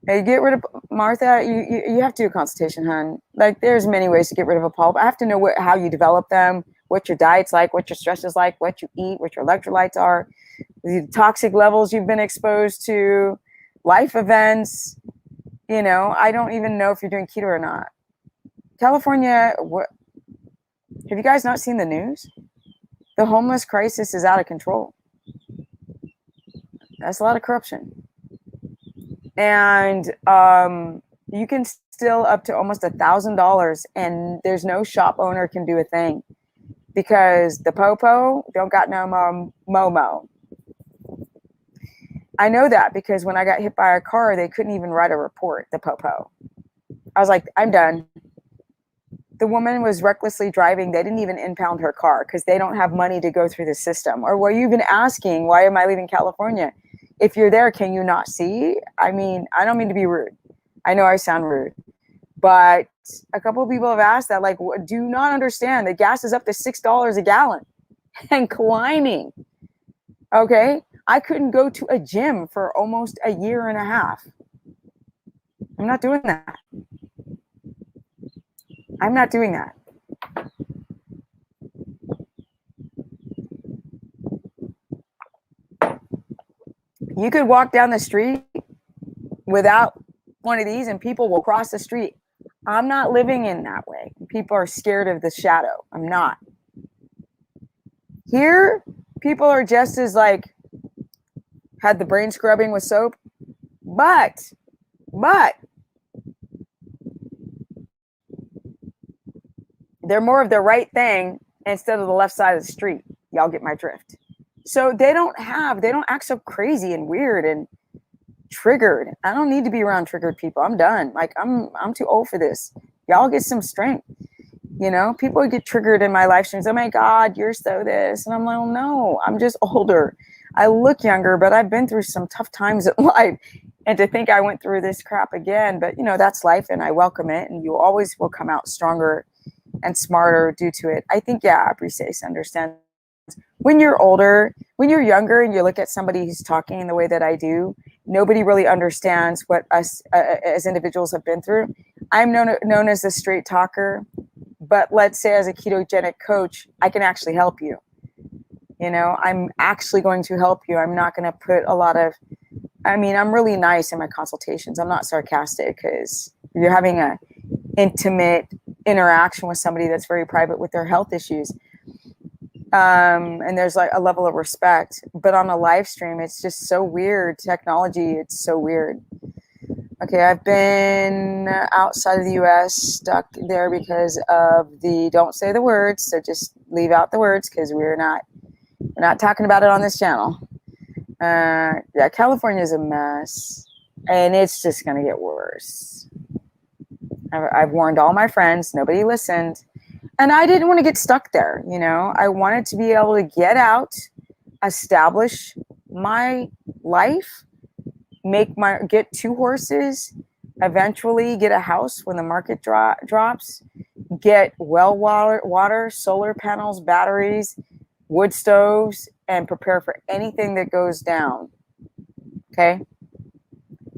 Hey, get rid of Martha. You have to do a consultation, hon. Like, there's many ways to get rid of a polyp. I have to know how you develop them, what your diet's like, what your stress is like, what you eat, what your electrolytes are, the toxic levels you've been exposed to, life events. You know, I don't even know if you're doing keto or not. California, what? Have you guys not seen the news? The homeless crisis is out of control. That's a lot of corruption. And you can still up to almost $1,000, and there's no shop owner can do a thing because the popo don't got no momo. I know that because when I got hit by a car, they couldn't even write a report, the popo. I was like, I'm done. The woman was recklessly driving. They didn't even impound her car because they don't have money to go through the system. Or were you even asking, why am I leaving California? If you're there, can you not see? I mean, I don't mean to be rude. I know I sound rude. But a couple of people have asked that, like, do not understand that gas is up to $6 a gallon and climbing. Okay? I couldn't go to a gym for almost a year and a half. I'm not doing that. I'm not doing that. You could walk down the street without one of these and people will cross the street. I'm not living in that way. People are scared of the shadow. I'm not. Here, people are just as like, had the brain scrubbing with soap, but they're more of the right thing instead of the left side of the street. Y'all get my drift. So they don't act so crazy and weird and triggered. I don't need to be around triggered people. I'm done. Like, I'm too old for this. Y'all get some strength. You know, people get triggered in my live streams. Oh my God, you're so this. And I'm like, oh, no, I'm just older. I look younger, but I've been through some tough times in life. And to think I went through this crap again, but you know, that's life and I welcome it. And you always will come out stronger and smarter due to it. I think, yeah, Brice understands. When you're older, when you're younger and you look at somebody who's talking the way that I do, nobody really understands what us as individuals have been through. I'm known as the straight talker, but let's say as a ketogenic coach, I can actually help you. You know, I'm actually going to help you. I'm not going to put a lot of, I mean, I'm really nice in my consultations. I'm not sarcastic because you're having an intimate interaction with somebody that's very private with their health issues. And there's like a level of respect, but on a live stream, it's just so weird. Technology, it's so weird. Okay, I've been outside of the US, stuck there because of the don't say the words. So just leave out the words because we're not talking about it on this channel. Yeah, California is a mess and it's just going to get worse. I've warned all my friends, nobody listened. And I didn't want to get stuck there, you know. I wanted to be able to get establish my life, get 2 horses, eventually get a house when the market drops, get well water, solar panels, batteries, wood stoves, and prepare for anything that goes down. Okay?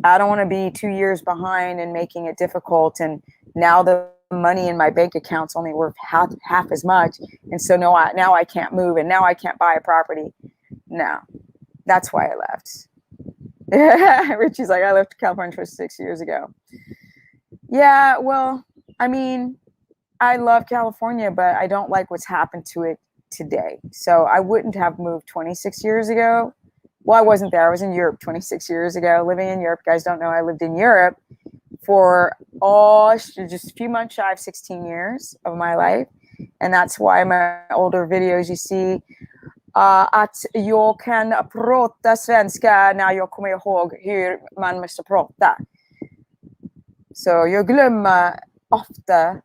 I don't want to be 2 years behind and making it difficult. And now the money in my bank account's only worth half as much. And so now I can't move and now I can't buy a property. No, that's why I left. Richie's like, I left California 6 years ago. Yeah, well, I mean, I love California, but I don't like what's happened to it today. So I wouldn't have moved 26 years ago. Well, I wasn't there. I was in Europe 26 years ago, living in Europe. You guys don't know I lived in Europe for just a few months shy of 16 years of my life. And that's why my older videos you see att jag kan prata svenska när jag kommer ihåg hur man måste prata. Så jag glömmer ofta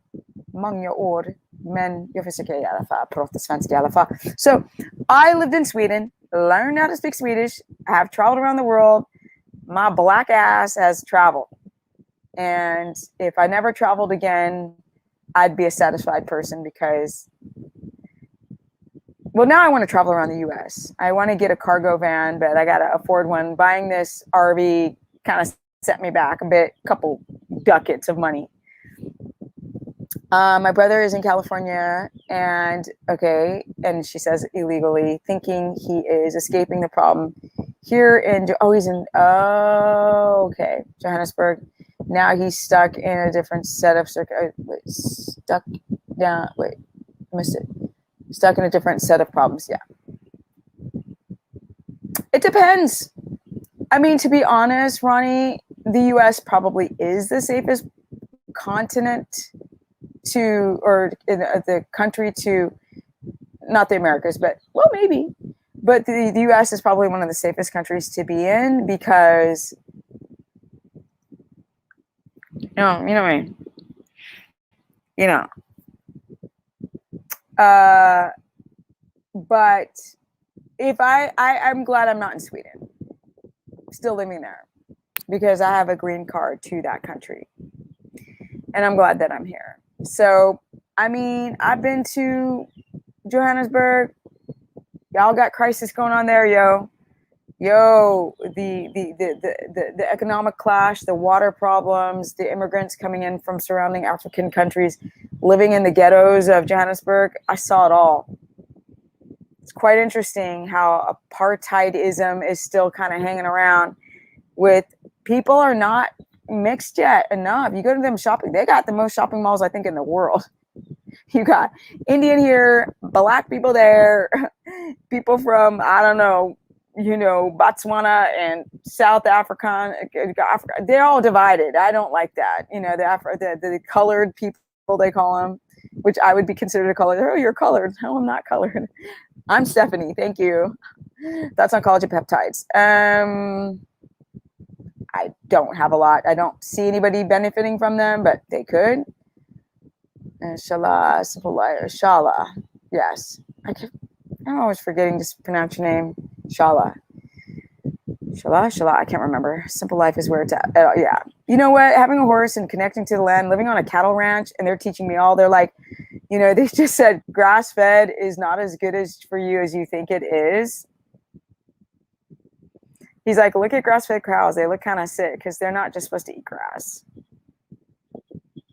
många ord, men jag försöker i alla fall prata svenska i alla fall. So I lived in Sweden, learned how to speak Swedish, have traveled around the world. My black ass has traveled. And if I never traveled again, I'd be a satisfied person because, well, now I want to travel around the US. I want to get a cargo van, but I got to afford one. Buying this RV kind of set me back a bit, couple ducats of money. My brother is in California, and she says illegally, thinking he is escaping the problem here in. Johannesburg. Now he's stuck in a different set of stuck down. Wait, I missed it. Stuck in a different set of problems. Yeah, it depends. I mean, to be honest, Ronnie, the U.S. probably is the safest continent or in the country to, not the Americas, but well, maybe, but the U.S. is probably one of the safest countries to be in because, you know what I mean? But if I'm glad I'm not in Sweden, still living there, because I have a green card to that country, and I'm glad that I'm here. So, I mean, I've been to Johannesburg. Y'all got crisis going on there, yo. The economic clash, the water problems, the immigrants coming in from surrounding African countries, living in the ghettos of Johannesburg. I saw it all. It's quite interesting how apartheidism is still kind of hanging around. With people are not mixed yet enough. You go to them shopping, they got the most shopping malls, I think, in the world. You got Indian here, black people there, people from, I don't know, Botswana and South Africa. They're all divided. I don't like that. The colored people, they call them, which I would be considered a colored. Oh, you're colored. No, I'm not colored. I'm Stephanie. Thank you. That's Oncology Peptides. I don't have a lot. I don't see anybody benefiting from them, but they could. Inshallah, simple life. Inshallah. Yes. I'm always forgetting to pronounce your name. Inshallah. Inshallah. I can't remember. Simple life is where it's at. Yeah. You know what? Having a horse and connecting to the land, living on a cattle ranch, and they're teaching me all. They're like, they just said grass-fed is not as good for you as you think it is. He's like, look at grass-fed cows. They look kind of sick because they're not just supposed to eat grass.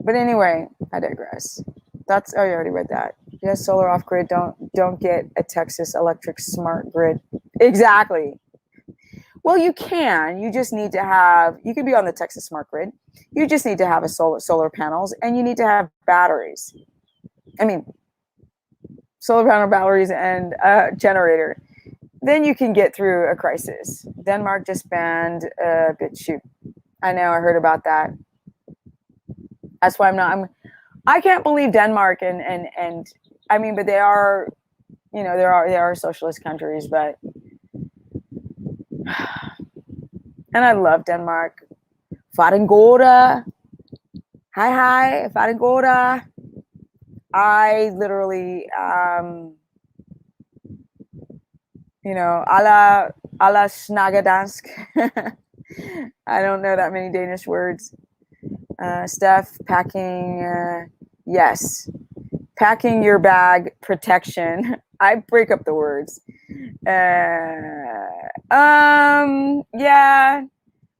But anyway, I digress. You already read that. Yes, solar off-grid. Don't get a Texas electric smart grid. Exactly. Well, you can. You just need to have. You can be on the Texas smart grid. You just need to have solar panels, and you need to have batteries. I mean, solar panel, batteries, and a generator. Then you can get through a crisis. Denmark just banned BitChute. I know. I heard about that. That's why I can't believe Denmark and I mean, but they are, there are socialist countries, but, and I love Denmark. Faringora. Hi, Faringora. I literally, alla snagadansk. I don't know that many Danish words. Steph, packing, yes. Packing your bag, protection. I break up the words. Yeah.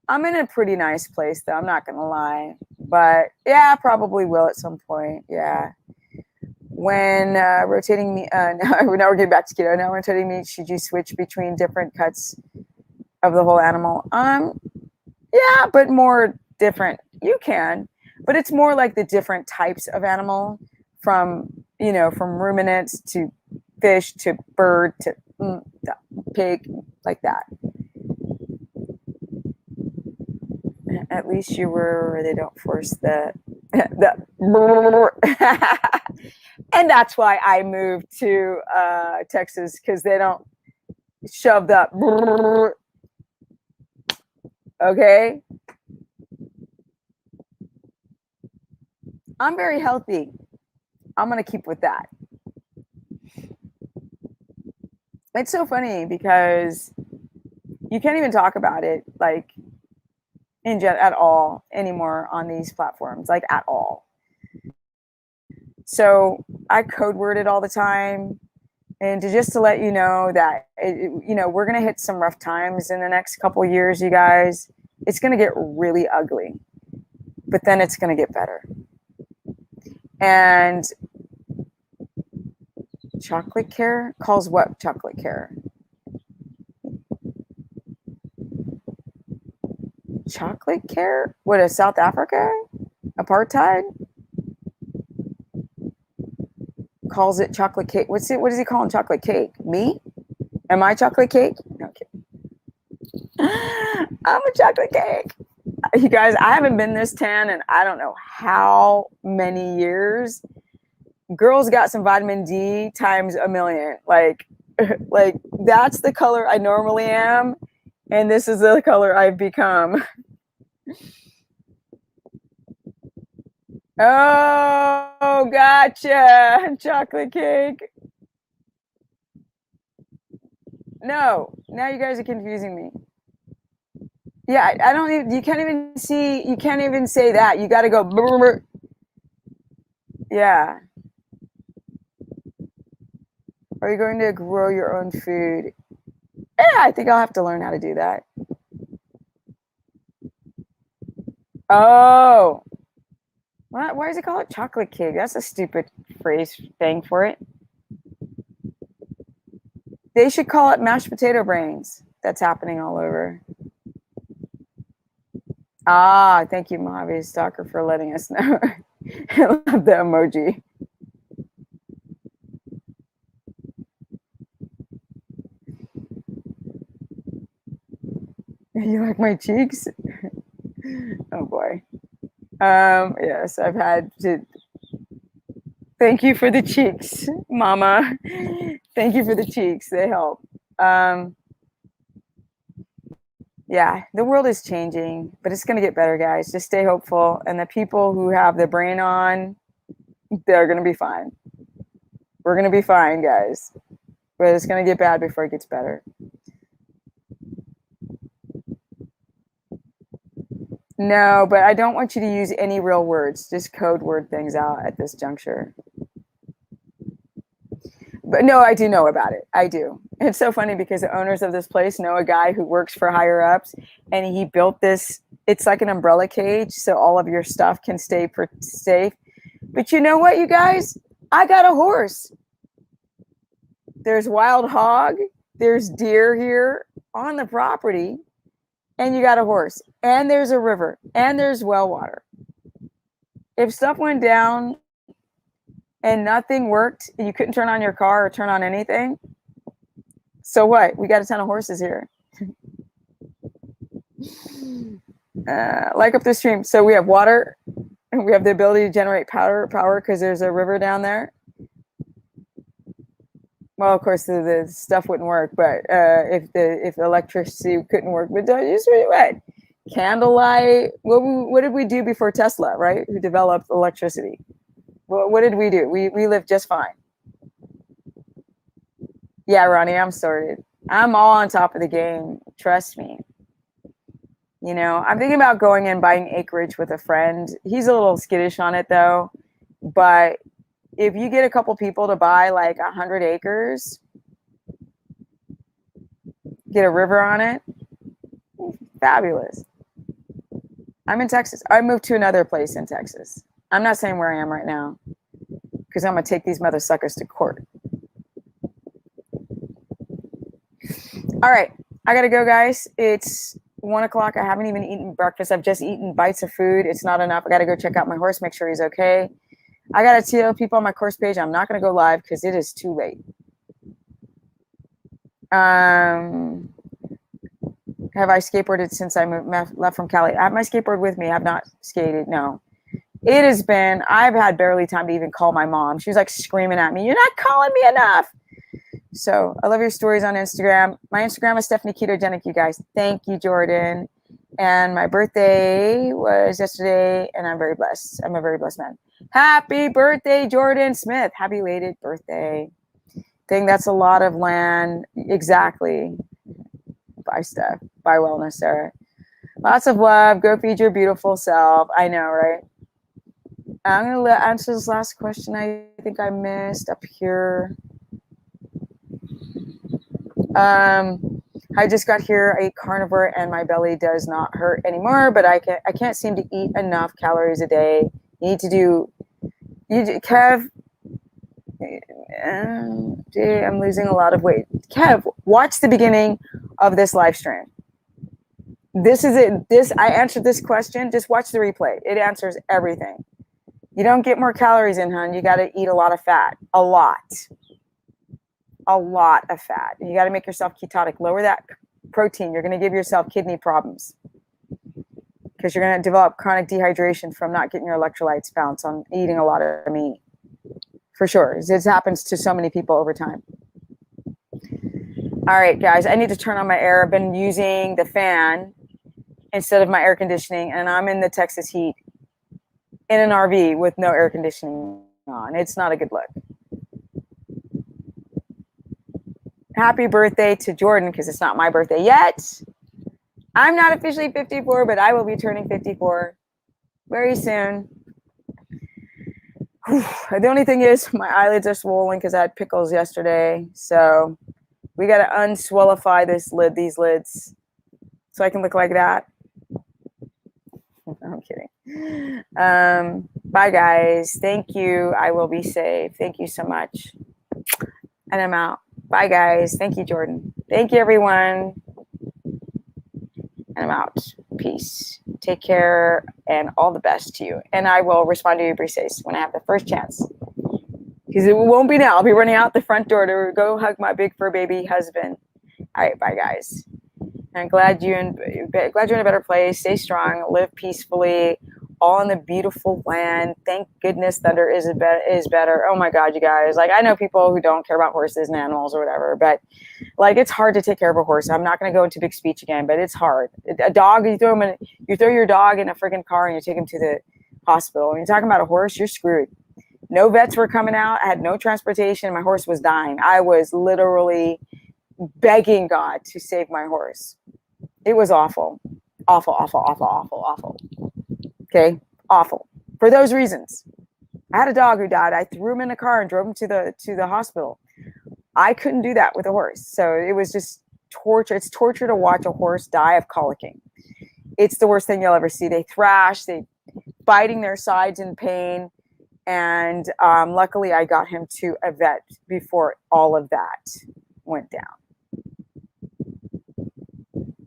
I'm in a pretty nice place, though. I'm not going to lie. But, yeah, I probably will at some point. Yeah. When rotating meat, now we're getting back to keto. Now rotating meat, should you switch between different cuts of the whole animal? Yeah, but more different. You can, but it's more like the different types of animal, from ruminants to fish to bird to pig, like that. At least you were where they don't force the and that's why I moved to Texas, because they don't shove that. Okay. I'm very healthy. I'm going to keep with that. It's so funny because you can't even talk about it like at all anymore on these platforms, like at all. So I code word it all the time. And just to let you know that, we're going to hit some rough times in the next couple of years, you guys. It's going to get really ugly, but then it's going to get better. And chocolate care calls what chocolate care? Chocolate care? What is South Africa? Apartheid? Calls it chocolate cake. What is he calling chocolate cake? Me? Am I chocolate cake? No kidding. I'm a chocolate cake. You guys, I haven't been this tan in I don't know how many years. Girls got some vitamin D times a million. Like that's the color I normally am, and this is the color I've become. Oh, gotcha. Chocolate cake. No, now you guys are confusing me. Yeah, I don't even, you can't even say that. You got to go. Brr, brr. Yeah. Are you going to grow your own food? Yeah, I think I'll have to learn how to do that. Oh. Why does it call it chocolate cake? That's a stupid phrase thing for it. They should call it mashed potato brains. That's happening all over. Ah, thank you, Mojave Stalker, for letting us know. I love the emoji. You like my cheeks? Oh boy. Yes, I've had to. Thank you for the cheeks, Mama. Thank you for the cheeks. They help. Yeah, the world is changing, but it's going to get better, guys. Just stay hopeful. And the people who have the brain on, they're going to be fine. We're going to be fine, guys. But it's going to get bad before it gets better. No, but I don't want you to use any real words. Just code word things out at this juncture. But no, I do know about it. I do. It's so funny because the owners of this place know a guy who works for higher ups, and he built this. It's like an umbrella cage, so all of your stuff can stay safe. But you know what, you guys? I got a horse. There's wild hog. There's deer here on the property, and you got a horse. And there's a river, and there's well water. If stuff went down and nothing worked, and you couldn't turn on your car or turn on anything, so what? We got a ton of horses here. Like up the stream. So we have water, and we have the ability to generate power because there's a river down there. Well, of course, the stuff wouldn't work, but if the electricity couldn't work, but don't use what? Candlelight. What did we do before Tesla, right? Who developed electricity? What did we do? We lived just fine. Yeah, Ronnie, I'm sorted. I'm all on top of the game. Trust me. You know, I'm thinking about going and buying acreage with a friend. He's a little skittish on it, though. But if you get a couple people to buy like 100 acres, get a river on it, fabulous. I'm in Texas. I moved to another place in Texas. I'm not saying where I am right now because I'm going to take these mother suckers to court. All right. I got to go, guys. It's 1 o'clock. I haven't even eaten breakfast. I've just eaten bites of food. It's not enough. I got to go check out my horse, make sure he's okay. I got to tell people on my course page I'm not going to go live because it is too late. Have I skateboarded since I left from Cali? I have my skateboard with me. I have not skated. No. It has been, I've had barely time to even call my mom. She was like screaming at me, "You're not calling me enough." So I love your stories on Instagram. My Instagram is Stephanie Ketogenic, you guys. Thank you, Jordan. And my birthday was yesterday, and I'm very blessed. I'm a very blessed man. Happy birthday, Jordan Smith. Happy belated birthday. Think that's a lot of land. Exactly. Bye, Steph. Bye, Wellness, Sarah. Lots of love. Go feed your beautiful self. I know, right? I'm going to answer this last question I think I missed up here. I just got here, I eat carnivore and my belly does not hurt anymore, but I can't seem to eat enough calories a day. You need to do, Kev, I'm losing a lot of weight. Kev, watch the beginning of this live stream. This is it. I answered this question. Just watch the replay. It answers everything. You don't get more calories in, hon. You got to eat a lot of fat. A lot of fat. You got to make yourself ketotic. Lower that protein. You're going to give yourself kidney problems because you're going to develop chronic dehydration from not getting your electrolytes balanced on eating a lot of meat. For sure. This happens to so many people over time. All right, guys, I need to turn on my air. I've been using the fan instead of my air conditioning, and I'm in the Texas heat in an RV with no air conditioning on. It's not a good look. Happy birthday to Jordan, because it's not my birthday yet. I'm not officially 54, but I will be turning 54 very soon. The only thing is my eyelids are swollen because I had pickles yesterday. So we got to unswellify these lids so I can look like that. I'm kidding. Bye, guys. Thank you. I will be safe. Thank you so much. And I'm out. Bye, guys. Thank you, Jordan. Thank you, everyone. And I'm out. Peace. Take care and all the best to you. And I will respond to you, Briseis, when I have the first chance. Because it won't be now. I'll be running out the front door to go hug my big fur baby husband. All right, bye, guys. I'm glad you're in a better place. Stay strong. Live peacefully. All in the beautiful land. Thank goodness thunder is better. Oh my God, you guys. Like, I know people who don't care about horses and animals or whatever, but like, it's hard to take care of a horse. I'm not going to go into big speech again, but it's hard. A dog, you throw your dog in a freaking car and you take him to the hospital. When you're talking about a horse, you're screwed. No vets were coming out. I had no transportation. My horse was dying. I was literally begging God to save my horse. It was awful. Awful, awful, awful, awful, awful. Okay, awful. For those reasons. I had a dog who died. I threw him in a car and drove him to the hospital. I couldn't do that with a horse. So it was just torture. It's torture to watch a horse die of colicking. It's the worst thing you'll ever see. They thrash, they biting their sides in pain. And luckily I got him to a vet before all of that went down.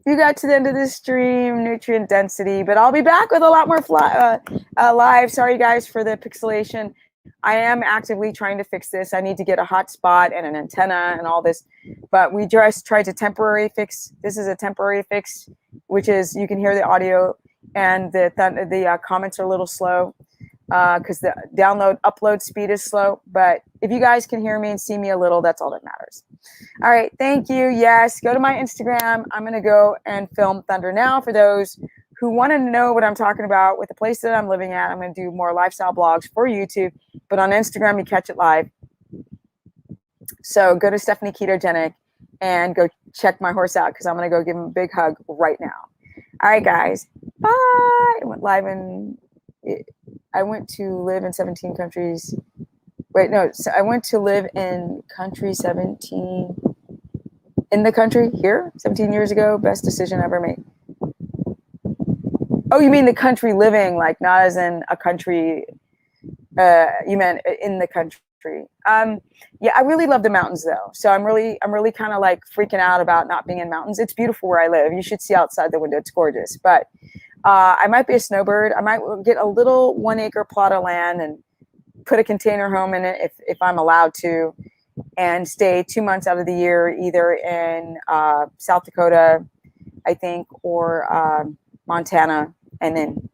You got to the end of this stream, nutrient density, but I'll be back with a lot more live. Sorry, guys, for the pixelation. I am actively trying to fix this. I need to get a hotspot and an antenna and all this, but we just tried to temporary fix. This is a temporary fix, which is you can hear the audio and the comments are a little slow because the upload speed is slow. But if you guys can hear me and see me a little, that's all that matters. All right. Thank you. Yes. Go to my Instagram. I'm going to go and film thunder now for those who want to know what I'm talking about with the place that I'm living at. I'm going to do more lifestyle blogs for YouTube, but on Instagram, you catch it live. So go to Stephanie Ketogenic and go check my horse out because I'm going to go give him a big hug right now. All right, guys. Bye. I went to live in 17 countries. Wait, no. So I went to live in country 17 in the country here 17 years ago. Best decision ever made. Oh, you mean the country living, like not as in a country. You meant in the country. Yeah, I really love the mountains though. So I'm really kind of like freaking out about not being in mountains. It's beautiful where I live. You should see outside the window. It's gorgeous. But I might be a snowbird. I might get a little 1 acre plot of land and put a container home in it if I'm allowed to, and stay 2 months out of the year, either in South Dakota, I think, or Montana, and then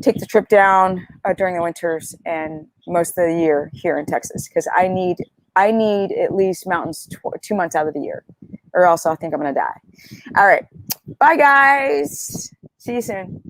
take the trip down during the winters and most of the year here in Texas, because I need at least mountains 2 months out of the year, or else I think I'm gonna die. All right, bye guys. See you soon.